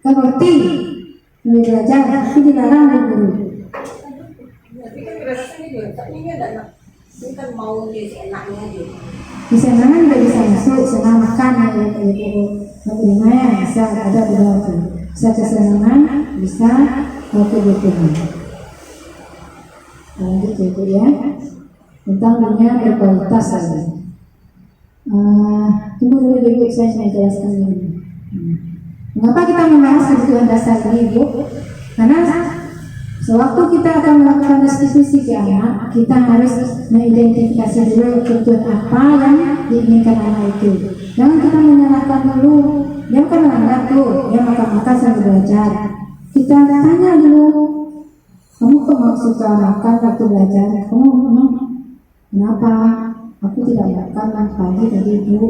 S3: kan roti belajar tapi dilarang guru.
S2: Kan mau di enaknya aja.
S3: Kesenangan juga bisa masuk, senang makan ya bagaimana bisa ada dua tuh, bisa kesenangan bisa kebutuhan. Lanjut itu ya tentang dunia berkualitas saja. Tunggu dulu ibu, saya jelaskan ini. Mengapa kita membahas kebutuhan dasar ini ibu? Karena sewaktu kita akan melakukan restitusi ke anak, kita harus mengidentifikasi dulu kebutuhan apa yang diinginkan anak itu. Jangan kita menyalahkan dulu dia kan anak tuh, dia makan-makan sambil belajar. Kita tanya dulu, kamu kok mau suka makan waktu belajar? Kamu memang kenapa? Aku tidak makan pagi tadi ibu.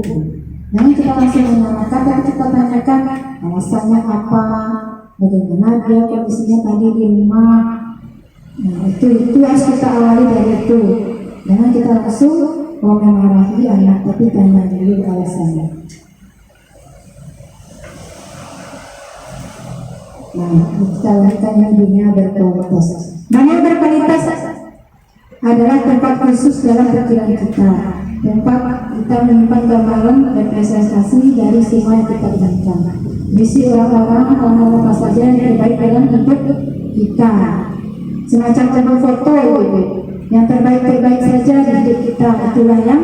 S3: Jangan kita langsung menyamakan, tapi kita tanyakan alasannya apa, bagaimana dia kondisinya tadi di rumah. Nah, itu harus kita awali dari itu. Jangan kita langsung mau memarahi anak, tapi tanya dulu alasannya. Nah, kita lanjutkan dunia berkualitas. Dunia berkualitas adalah tempat khusus dalam pikiran kita, tempat kita menyimpan gambaran dan presentasi dari semua yang kita inginkan. Berisi orang-orang apa saja yang terbaik dalam hidup kita, semacam album foto gitu. Yang terbaik saja di hidup kita, itulah yang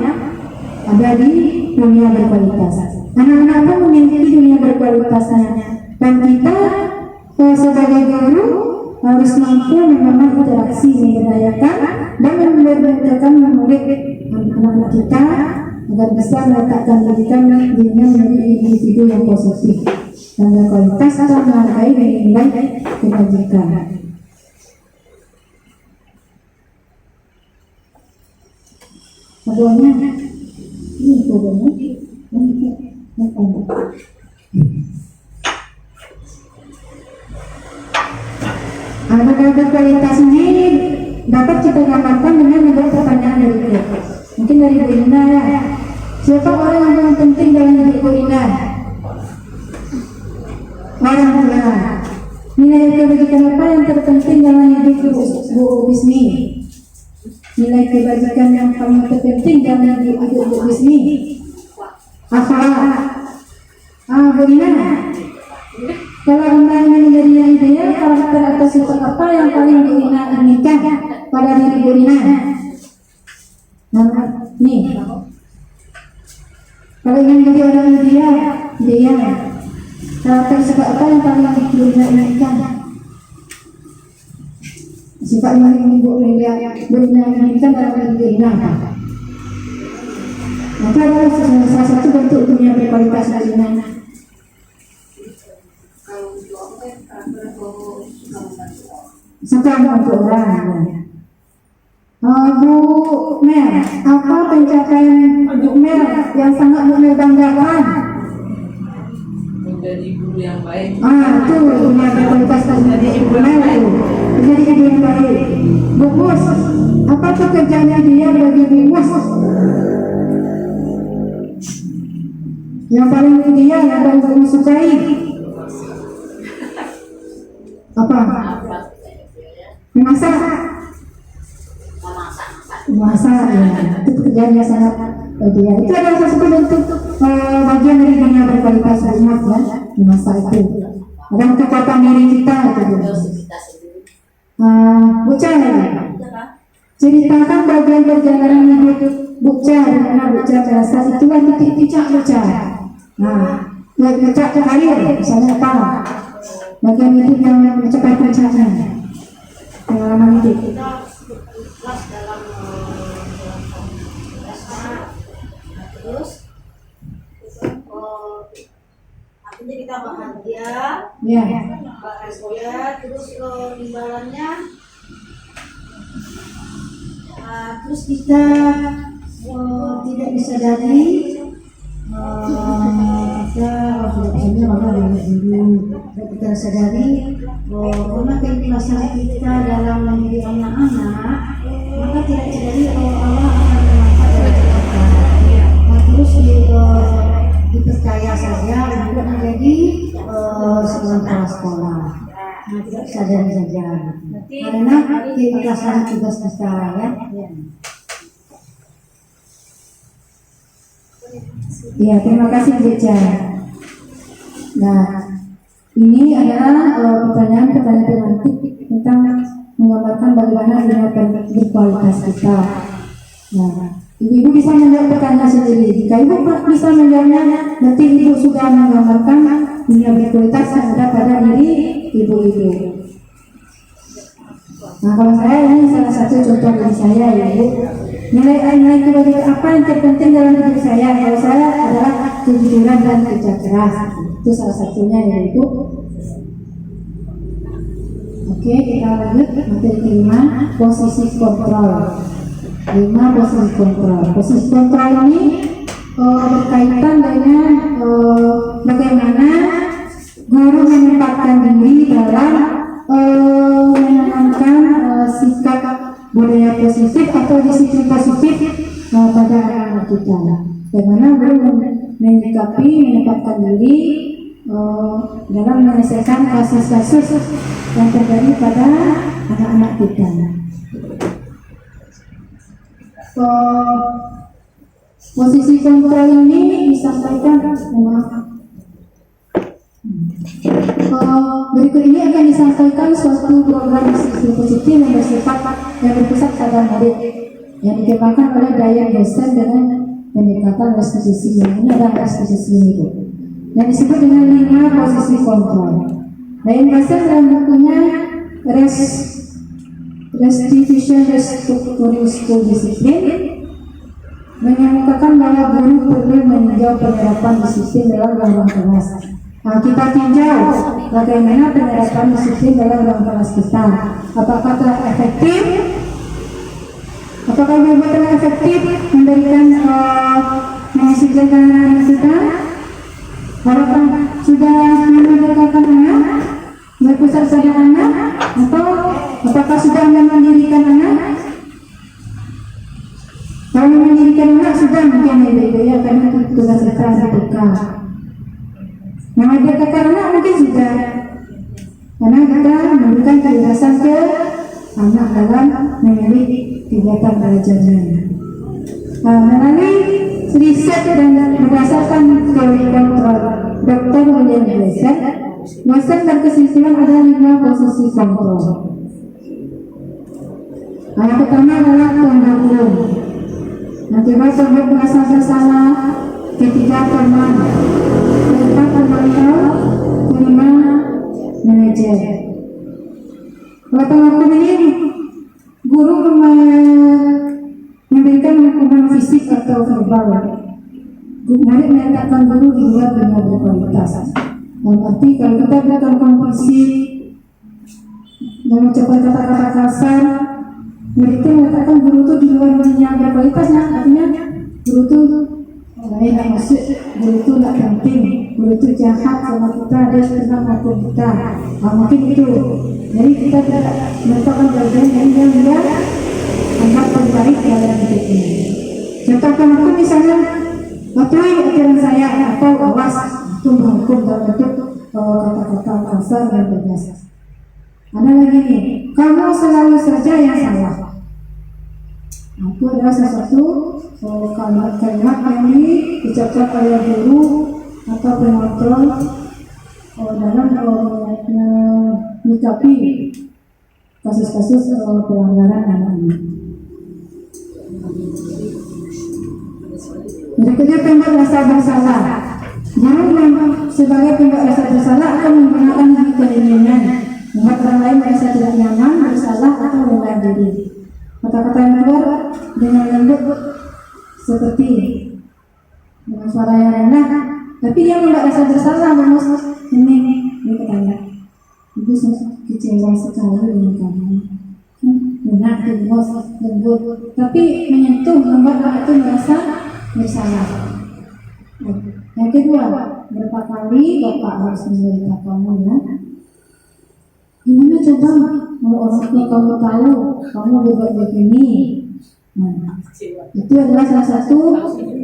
S3: ada di dunia berkualitas. Anak-anak pun memiliki dunia berkualitasnya, dan kita sebagai guru harus mampu membangun interaksi, memberdayakan dan memberdayakan murid anak-anak kita agar bisa meletakkan dirinya menjadi individu yang positif dan berkualitas serta menghargai nilai kebajikan. Keduanya ini anak berkualitas ini dapat kita gambarkan dengan menjawab pertanyaan dari itu. Mungkin dari Bu Ina ya. Siapa orang yang paling penting dalam hidup Bu Ina? Orang tua. Nilai kebajikan apa yang terpenting dalam hidup Bu Bismi? Nilai kebajikan yang paling terpenting dalam hidup Bu Bismi apa? Bu Ina. Kalau Anda ingin menjadi yang ideal, karakter atau sifat apa yang paling Bu Ina inginkan pada diri Bu Ina? Nah, nih. Kalau ingin menjadi orang ideal, karakter sifat apa yang paling Bu Ina inginkan? Sifat yang paling Bu Ina inginkan dalam diri Bu Ina apa? Maka adalah salah satu bentuk dunia berkualitas Bu Ina. Suka membantu orang. Bu Mel, apa pencapaian Bu Mel yang sangat Bu Mel banggakan?
S5: Menjadi guru yang baik.
S3: Itu dunia berkualitas menjadi ibu Mel itu. Menjadi ibu yang baik. Bu Mus, apa pekerjaannya dia bagi Bu Mus? Yang paling ideal yang paling Bu Mus sukai? Apa? Memasak ya. Itu pekerjaannya sangat ideal. Itu adalah salah satu bentuk bagian dari dunia berkualitas ya, memasak itu. Dan kekuatan diri kita itu. Bu Cha, ceritakan bagian perjalanan hidup Bu Cha, dimana Bu Cha merasa itulah titik puncak Bu Cha. Nah, puncak karir misalnya apa? Bagian hidup yang mencapai puncaknya, pengalaman hidup.
S2: Kita kelas dalam terus artinya kita bahagia, terus imbalannya terus kita tidak disadari kita sadari karena keikhlasan kita dalam menjadi anak-anak, maka tidak sadari Allah akan mengangkat derajat kita. Terus dipercaya saja untuk menjadi sekolah sekolah. Tidak sadari saja karena keikhlasan tugas kita ya. Ya, terima kasih Bu Cha. Nah, ini adalah pertanyaan-pertanyaan pemantik tentang menggambarkan bagaimana dunia berkualitas kita. Nah, ibu bisa menjawab pertanyaan sendiri. Jika ibu bisa menjawabnya, berarti ibu sudah menggambarkan dunia berkualitas yang ada pada diri ibu-ibu. Nah, kalau saya ini salah satu contoh dari saya ya Bu. Nilai kebajikan apa yang terpenting dalam hidup saya? Kalau saya adalah kejujuran dan kerja keras. Itu salah satunya yaitu. Oke, kita lanjut materi kelima, posisi kontrol. 5 posisi kontrol. Posisi kontrol ini berkaitan dengan bagaimana guru menempatkan diri dalam menanamkan sikap budaya positif atau disiplin positif pada anak-anak kita. Bagaimana guru menyikapi menempatkan diri dalam menyelesaikan kasus-kasus yang terjadi pada anak-anak kita. Posisi kontrol ini disampaikan, berikut ini akan disampaikan suatu program disiplin positif yang bersifat yang berpusat pada murid yang dikembangkan oleh daya dosen dengan pendekatan restitusi. Ini adalah restitusi itu yang disebut dengan 5 posisi kontrol. Daya dosen dalam bukunya Restitution Restructuring School Discipline mengemukakan bahwa guru perlu meninjau penerapan disiplin dalam ruang kelas. Kita tinjau bagaimana penerapan disiplin dalam ruang kelas kita. Apakah telah efektif? Apakah guru telah efektif memberikan mendisiplinkan anak kita? Apakah sudah memerdekakan anak, berpusat pada anak, atau apakah sudah memandirikan anak? Kalau memandirikan anak sudah mungkin ya karena tugas kita ketika memerdekakan anak mungkin sudah, karena kita memberikan kebebasan ke anak dalam memilih kegiatan belajarnya. Melalui riset dan berdasarkan teori kontrol Dr. William Glaser, dosen berkesimpulan ada 5 posisi kontrol. Yang pertama adalah pendahulu. Yang kedua terhadap merasa bersalah. Ketiga teman. Keempat pemantau. Kelima manajer. Kalau penghukum ini guru memberikan hukuman fisik atau verbal. Murid menyatakan guru di luar dunia berkualitas. Berarti kalau kita berikan kompetisi dan mencoba kata-kata kasar, murid itu mengatakan guru itu di luar dunia berkualitasnya, artinya guru itu tidak masuk, guru itu tidak penting, guru itu jahat sama kita, dia pernah menghukum kita. Mungkin itu. Jadi kita tidak merupakan bagian yang dia anggap terbaik dalam hidup ini. Contoh penghukum misalnya, patuhi aturan saya atau awas itu menghukum dalam bentuk kata-kata kasar dan tegas. Ada lagi nih, kamu selalu saja yang salah. Itu adalah salah satu kalimat yang diucapkan oleh guru atau pengontrol dalam menyikapi kasus-kasus pelanggaran anak-anak. Berikutnya pembuat rasa bersalah. Jangan sebagai pembuat rasa bersalah akan menggunakan keinginan membuat orang lain merasa tidak nyaman, bersalah atau rendah diri. Kata-kata yang keluar dengan lembut seperti dengan suara yang rendah, tapi dia membuat rasa bersalah. Ini katanya, ibu kecewa sekali dengan kamu. Benar, lembut, tapi menyentuh membuat anak itu merasa bersalah. Yang kedua, berapa kali bapak harus memberitahu kamu ya? Gimana coba mau orang tua kamu tahu kamu berbuat begini? Nah, itu adalah salah satu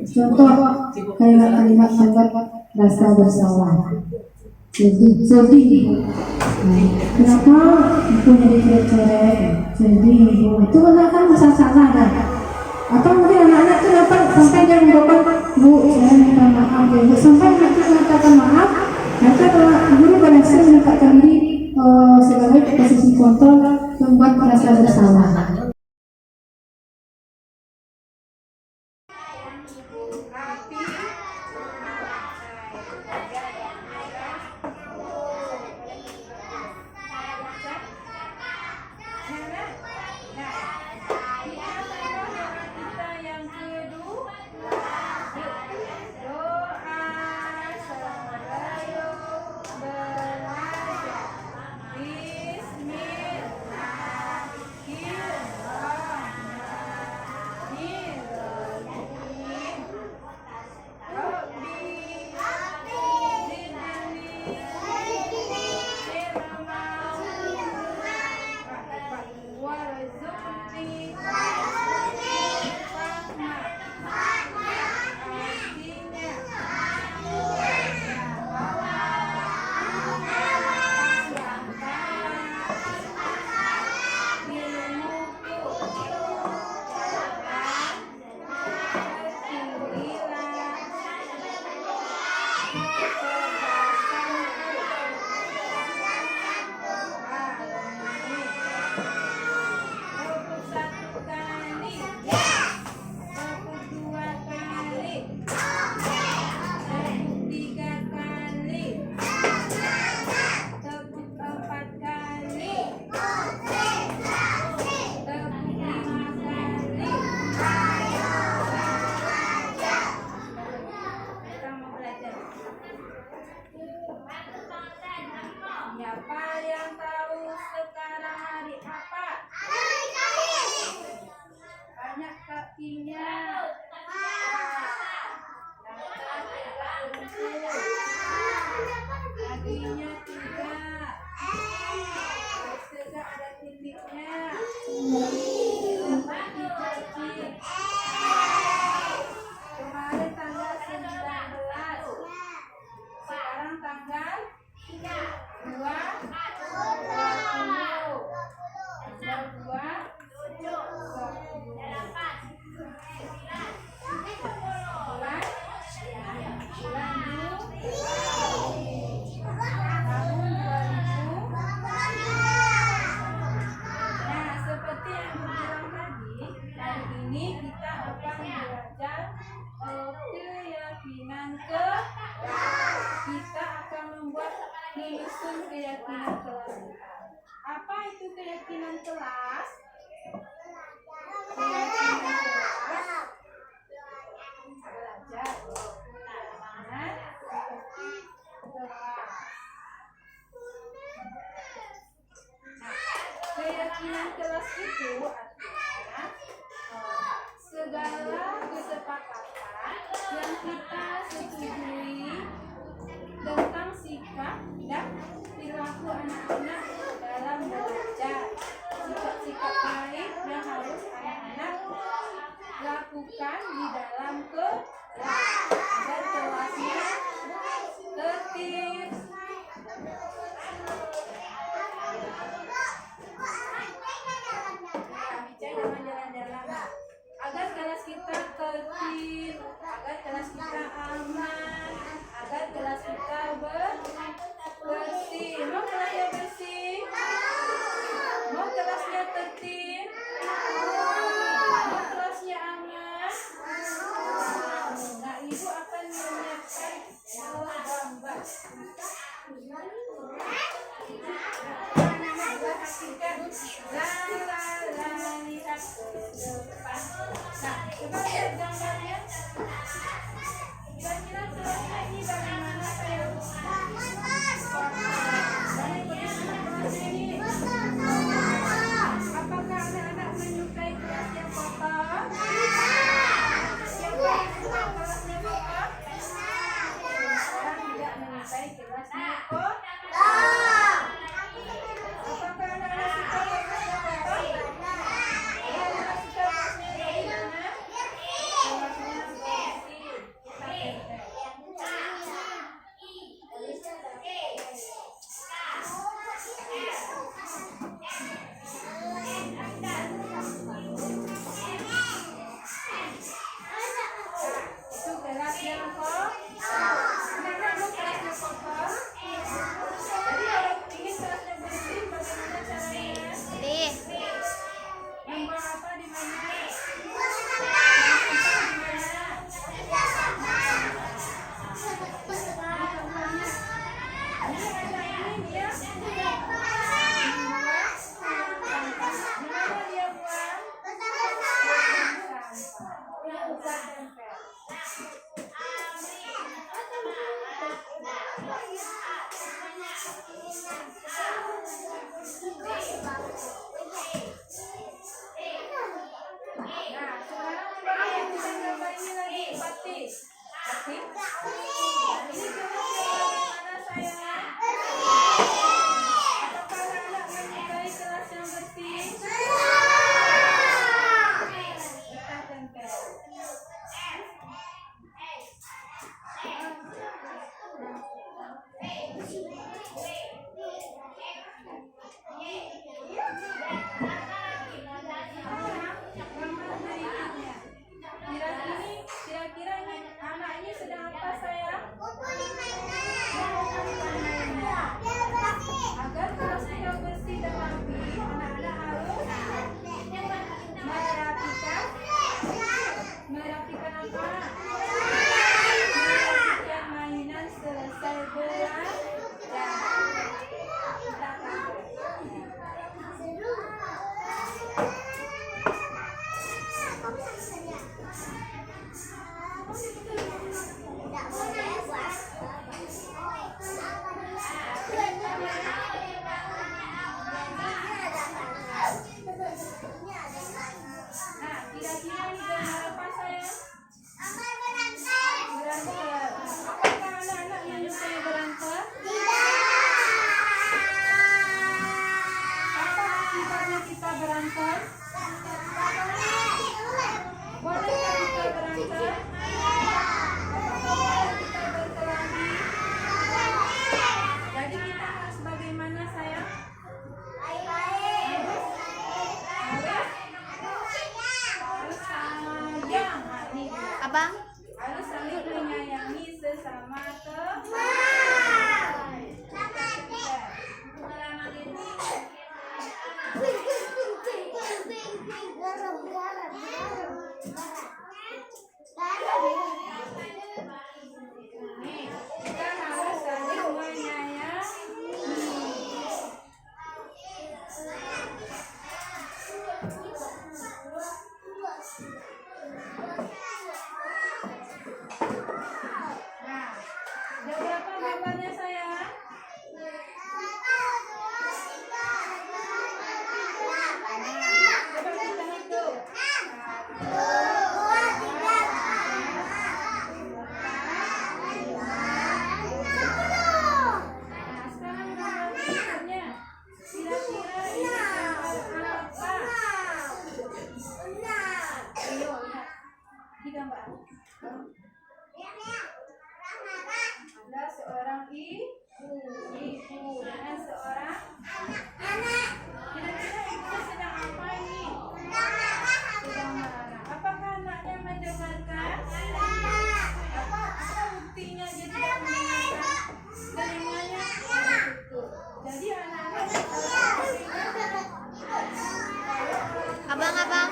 S2: contoh kalimat membuat rasa bersalah. Sedih. Kenapa aku jadi cerewet? Sedih. Itu kan masalah kan? Atau mungkin anak-anak itu dapat sampai dia mengatakan, Bu, saya minta maaf ya. Sampai anak itu mengatakan maaf, maka kalau guru berhasil menempatkan diri sebagai posisi kontrol membuat merasa bersalah.
S5: Doa selamat raya
S2: kakinya. Kakinya tidak. Tegak ada titiknya. Lepas dicaci. Kemarin tanggal 19. Sekarang tanggal 2. Menyusun keyakinan kelas. Apa itu keyakinan kelas? Keyakinan kelas belajar dengan kelas. Nah, keyakinan kelas itu artinya segala kesepakatan yang kita setujui tentang sikap dan perilaku anak-anak dalam belajar. Sikap-sikap baik yang harus anak-anak lakukan di dalam kelas agar kelasnya tertib. Jangan jalan-jalan. Agar kelas kita tertib, agar kelas kita aman, agar kelas kita bersih. Mau kelasnya bersih? Mau kelasnya tertib? Mau kelasnya aman? Nah, ibu akan menyiapkan gambar. Perhatikan, lihat ke depan. Nah, coba lihat gambarnya. Kira-kira kelasnya ini bagaimana sayang? Apakah anak-anak menyukai kelas yang kotor? Siapa yang suka kelasnya kotor? Orang tidak menyukai kelasnya kotor. Apakah anak-anak suka kelasnya kotor? Anak-anak suka kelasnya bagaimana? Kelasnya bersih. Itu kelas yang kotor. Anak-anak mau kelasnya kotor. Jadi kalau ingin kelasnya bersih, bagaimana caranya? Membuang apa di mana? Kira-kira anak ini sedang apa sayang? Agar kelas kita bersih dan rapi, anak-anak harus merapikan apa? Merapikan mainan selesai belajar. Nah, kira-kira nih Berantem. Apakah anak-anak yang menyukai berantem? Apa akibatnya kita berantem? Bolehkah kita berantem? Apakah boleh kita berkelahi? Jadi kita harus bagaimana sayang? Harus sayang.
S4: Abang?
S2: Harus saling menyayangi sesama teman. Kita harus saling menyayangi. Nah, ada berapa gambarnya sayang? Coba kita hitung. Nah, sekarang gambar berikutnya. Kira-kira ini gambar apa? Ayo lihat. Ini gambar. Ada seorang ibu dengan seorang anak. Kira-kira ibunya sedang apa ini? Sedang marah. Apakah anaknya mendengarkan? Apa buktinya dia tidak mendengarkan? Telinganya tertutup. Jadi anak-anak
S4: Abang.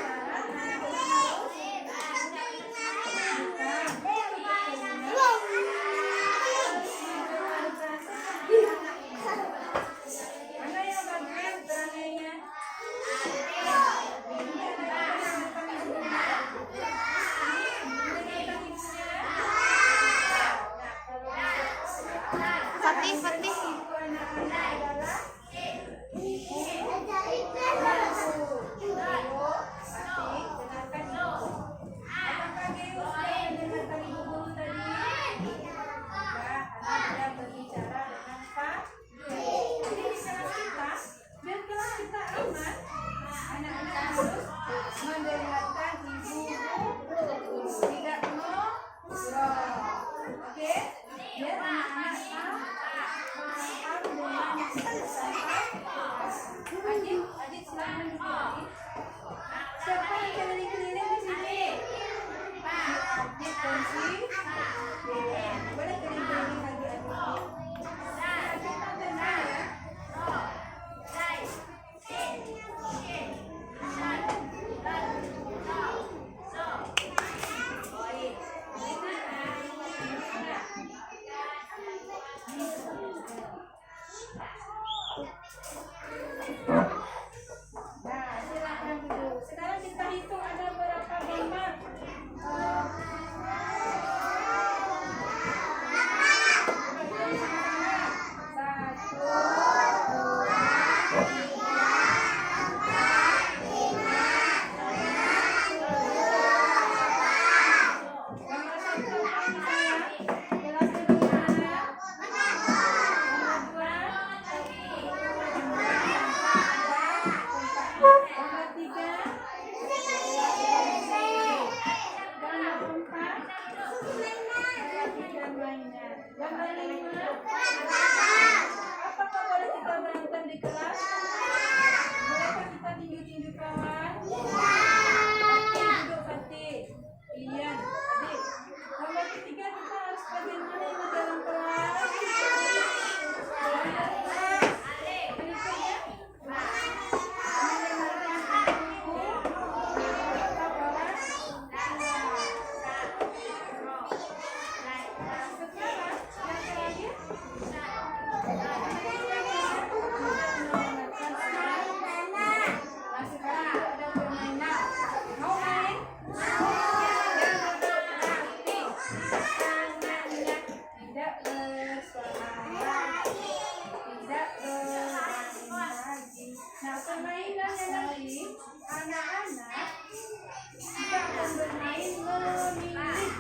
S2: memilih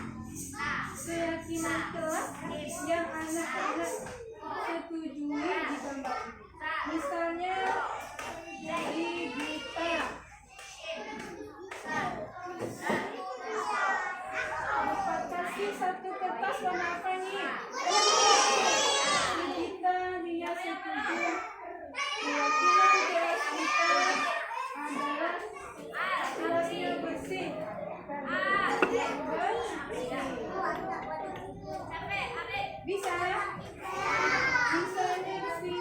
S2: keyakinan kelas yang anak-anak setujui di gambar ini. Misalnya di Gita. Dapat kasih satu kertas warna apa nih? Di Gita dia setuju keyakinan kelas kita adalah kelasnya bersih. Bisa? Misalnya si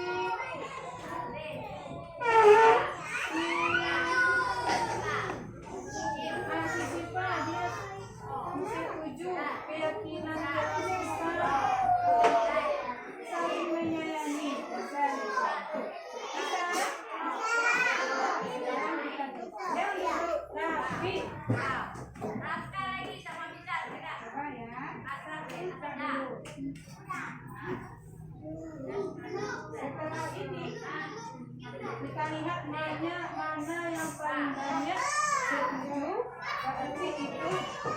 S2: Siva dia setuju keyakinan kita saling menyayangi. Bisa? Yang duduk rapi. Apa ya? Setelah ini kita lihat mana yang paling banyak setuju, berarti itu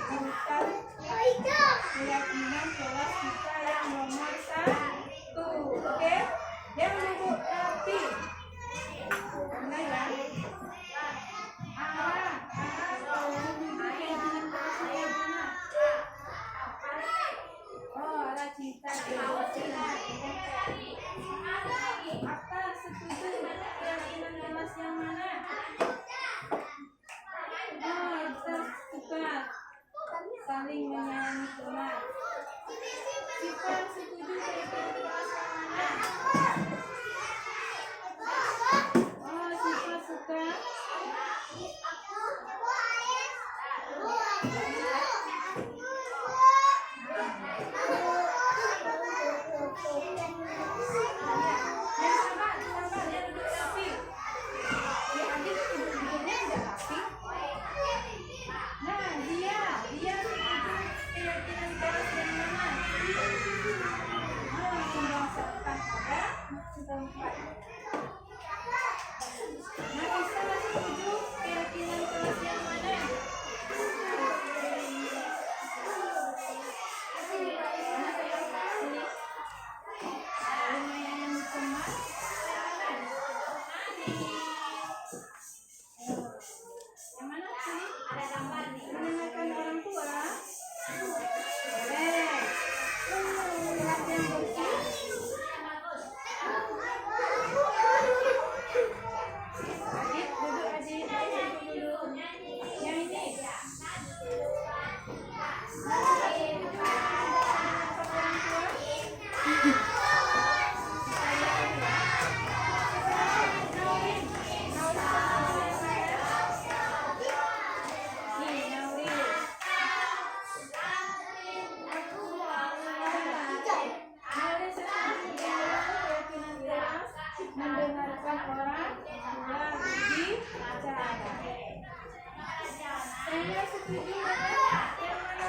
S2: bukan keyakinan kelas kita yang nomor 1. Oke? Yang duduk rapi. Mana ya? Duduk keyakinan kelasnya yang mana? Oh, Racita. Apa setuju keyakinan kelas yang mana? Oh, kita suka saling menyayangi teman. Kita setuju keyakinan kelas yang mana? Oh, kita suka mendengarkan orang berbicara. Saya setuju dengan yang mana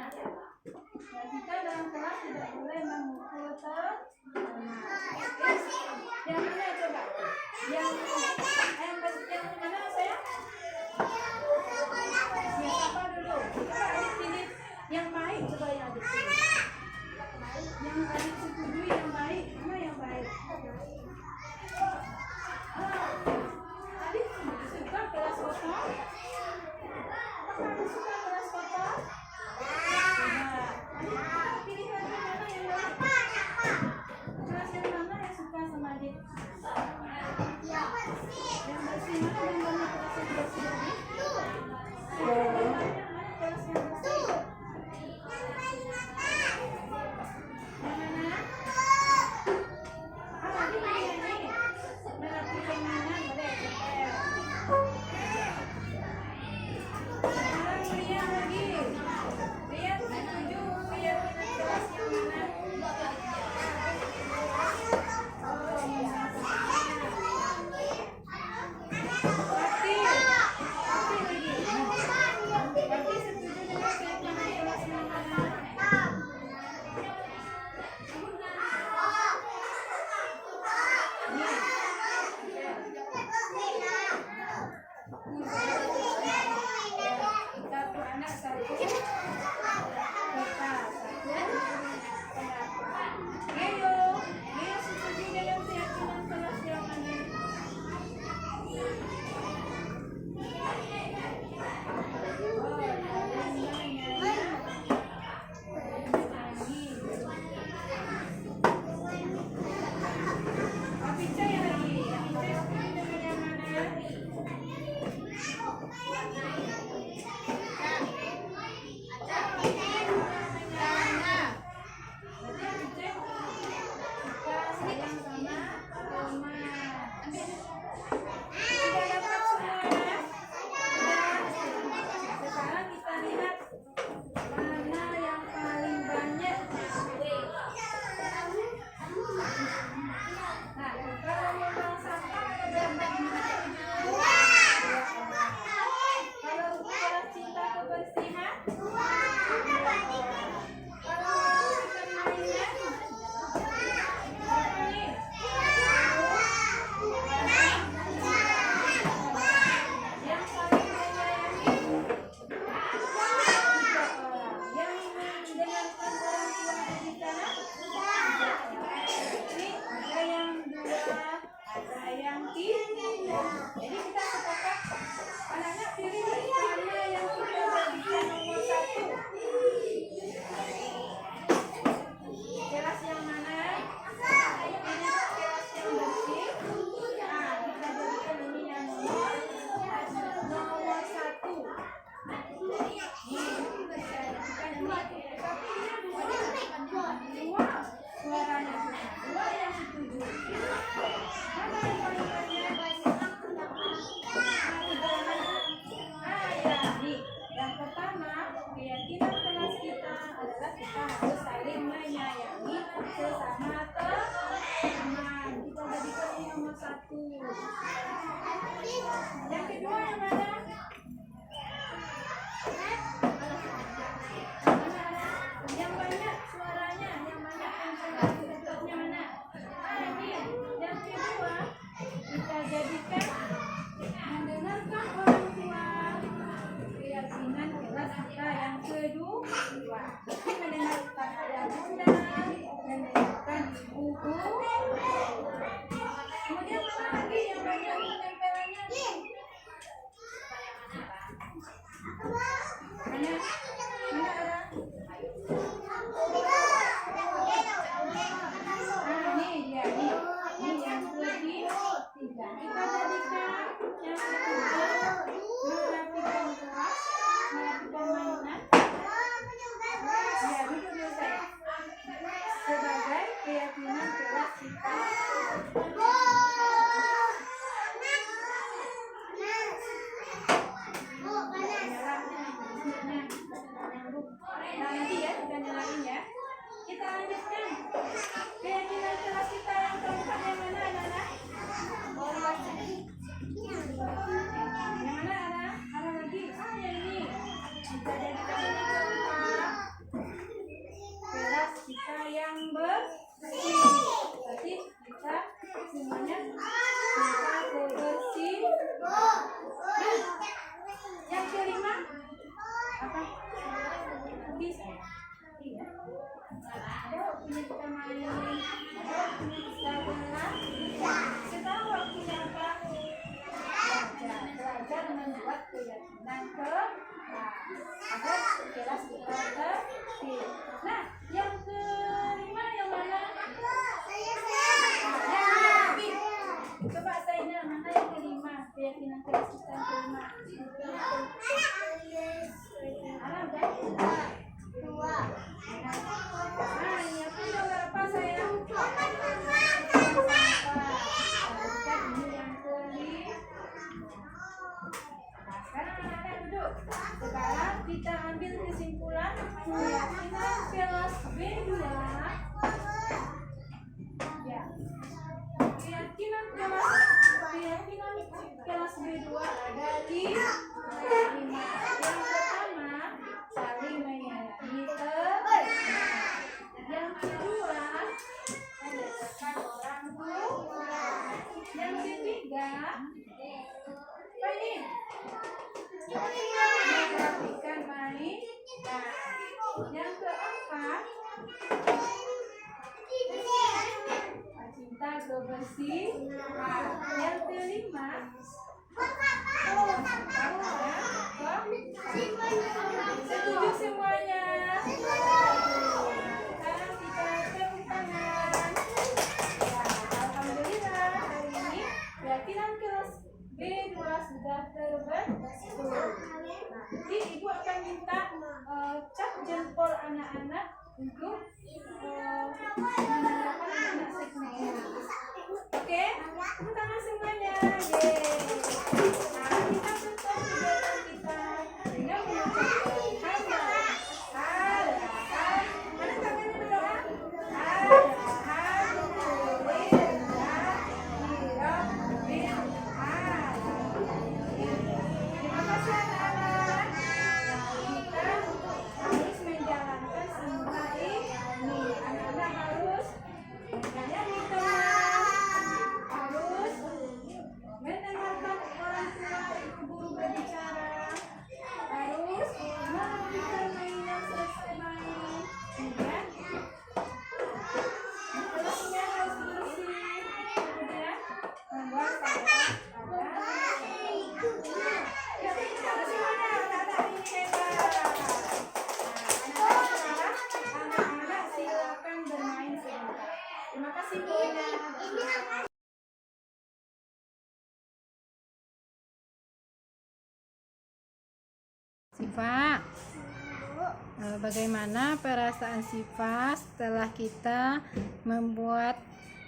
S2: Kita dalam kelas tidak boleh memukul teman. Yang mana coba? Yang mana saya? Siapa dulu? Coba adik pilih yang baik, coba yang adik pilih. Yang adik setujui yang baik, mana yang baik? Adik suka kelas kotor? Apakah adik suka kelas kotor? Pilih lagi mana yang baik? Kelas yang mana yang suka sama adik? Yang bersih mana yang banyak kelas yang bersih adik? Mana kelas yang bersih? Yang mana? Adik pilih yang ini. Berarti yang mana boleh? Sekarang lihat lagi. Lihat setuju keyakinan kelas yang mana? Tapi lagi. Tapi setuju dengan keyakinan kelas yang mana? Satu anak satu kita satu pendapat. Ayo setuju dengan keyakinan kelas yang mana? Sekarang kita lihat mana yang paling banyak. Nah, kalau memang sampah ada berapa? Kalau kelas cinta kebersihan, kalau ikan mainan, apa nih? Yang paling menyayangi, yang mendengarkan orang tua di sana. Ini ada yang dua, ada yang tiga. Jadi kita sepakat anak-anak pilih mana yang kita berikan nomor satu. Kelas yang mana? Ini kelas yang bersih. Nah, kita berikan ini yang nomor satu. Nih, kita jadikan ini. Tapi dia dua suaranya dua yang setuju. Mana yang paling banyak? Ya, nih. Yang pertama, keyakinan kelas kita adalah kita harus saling menyayangi sesama teman. Kita jadikan ini nomor satu. Yang kedua yang mana? Yang banyak suaranya, yang banyak yang mana? Ini yang kedua kita jadikan mendengarkan orang tua. Keyakinan kelas kita yang kedua, mendengarkan ayah bunda, mendengarkan ibu. Kemudian mana lagi yang banyak penempelannya? Mana ada? Ini dia, ini yang ketiga. Kita jadikan yang ketiga merapikan kelas, merapikan mainan. Ya, duduk dulu saya. Sebagai keyakinan kelas kita. Merahnya, Apa? Bisa. Iya. Ada waktunya kita main. Ada waktunya kita berenang. Kita tahu waktunya apa? Belajar membuat keyakinan kelas agar kelas kita tertib. Nah, yang kelima yang mana? Coba Saina, mana yang kelima? Keyakinan kelas kita yang kelima. Alam kan? Nah, ini apa gambar apa saya? Bukan ini yang kelima. Nah, sekarang anak-anak duduk. Sekarang kita ambil kesimpulan keyakinan kelas B2. Ya. Keyakinan kelas B2 ada di 5. Yang pertama, saling menyayangi teman. Yang kedua, mendekat orang tua. Yang ketiga, apa ini? Memperhatikan main. Yang keempat, cinta kebersihan. Yang kelima, setuju semuanya. Sekarang kita tepuk tangan. Ya, alhamdulillah hari ini keyakinan kelas B2 sudah terbentuk. Nanti ibu akan minta cap jempol anak-anak untuk menandakan anak-anak segmen. Oke, tepuk tangan semuanya. Yeay. Nah, kita tutup kegiatan kita dengan mengucapkan mana tangannya berdoa? Terima kasih anak-anak. Kita harus menjalankan semua ini. Anak-anak harus menyayangi teman, harus mendengarkan orang tua, ibu guru berbicara, harus melakukan mainan selesai main, kemudian kelasnya harus bersih, kemudian membuat pelajaran ya, kita semuanya anak-anak ini hebat. Anak-anak silakan bermain sebentar. Terima kasih semuanya. Siva, bagaimana perasaan Siva setelah kita membuat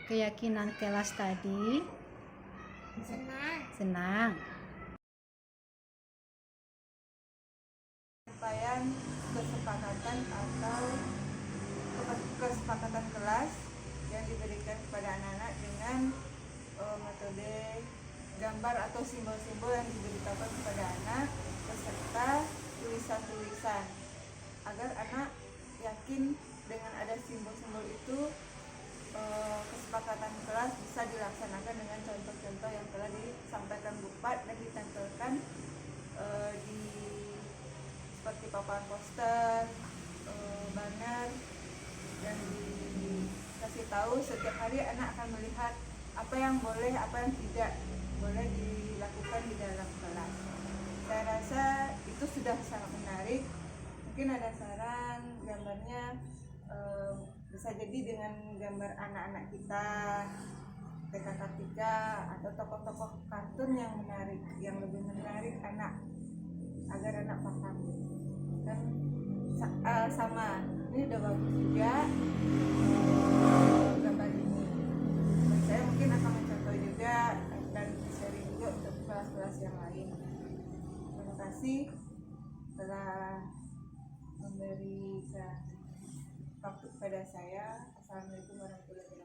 S2: keyakinan kelas tadi? Senang.
S1: Penyampaian kesepakatan atau kesepakatan kelas yang diberikan kepada anak-anak dengan metode gambar atau simbol-simbol yang diberitahukan kepada anak beserta tulisan-tulisan agar anak yakin dengan ada simbol-simbol itu kesepakatan kelas bisa dilaksanakan dengan contoh-contoh yang telah disampaikan Bu Pat dan ditempelkan di seperti papan poster, banner, dan dikasih tahu setiap hari anak akan melihat apa yang boleh, apa yang tidak boleh dilakukan di dalam kelas. Saya rasa itu sudah sangat menarik. Mungkin ada saran gambarnya bisa jadi dengan gambar anak-anak kita, TK Kartika, atau tokoh-tokoh kartun yang menarik, yang lebih menarik anak, agar anak paham. Dan sama, ini udah bagus juga gambar ini. Dan saya mungkin akan mencontoh juga dan sharing juga untuk kelas-kelas yang lain. Terima kasih telah memberikan waktu kepada saya. Assalamualaikum warahmatullahi wabarakatuh.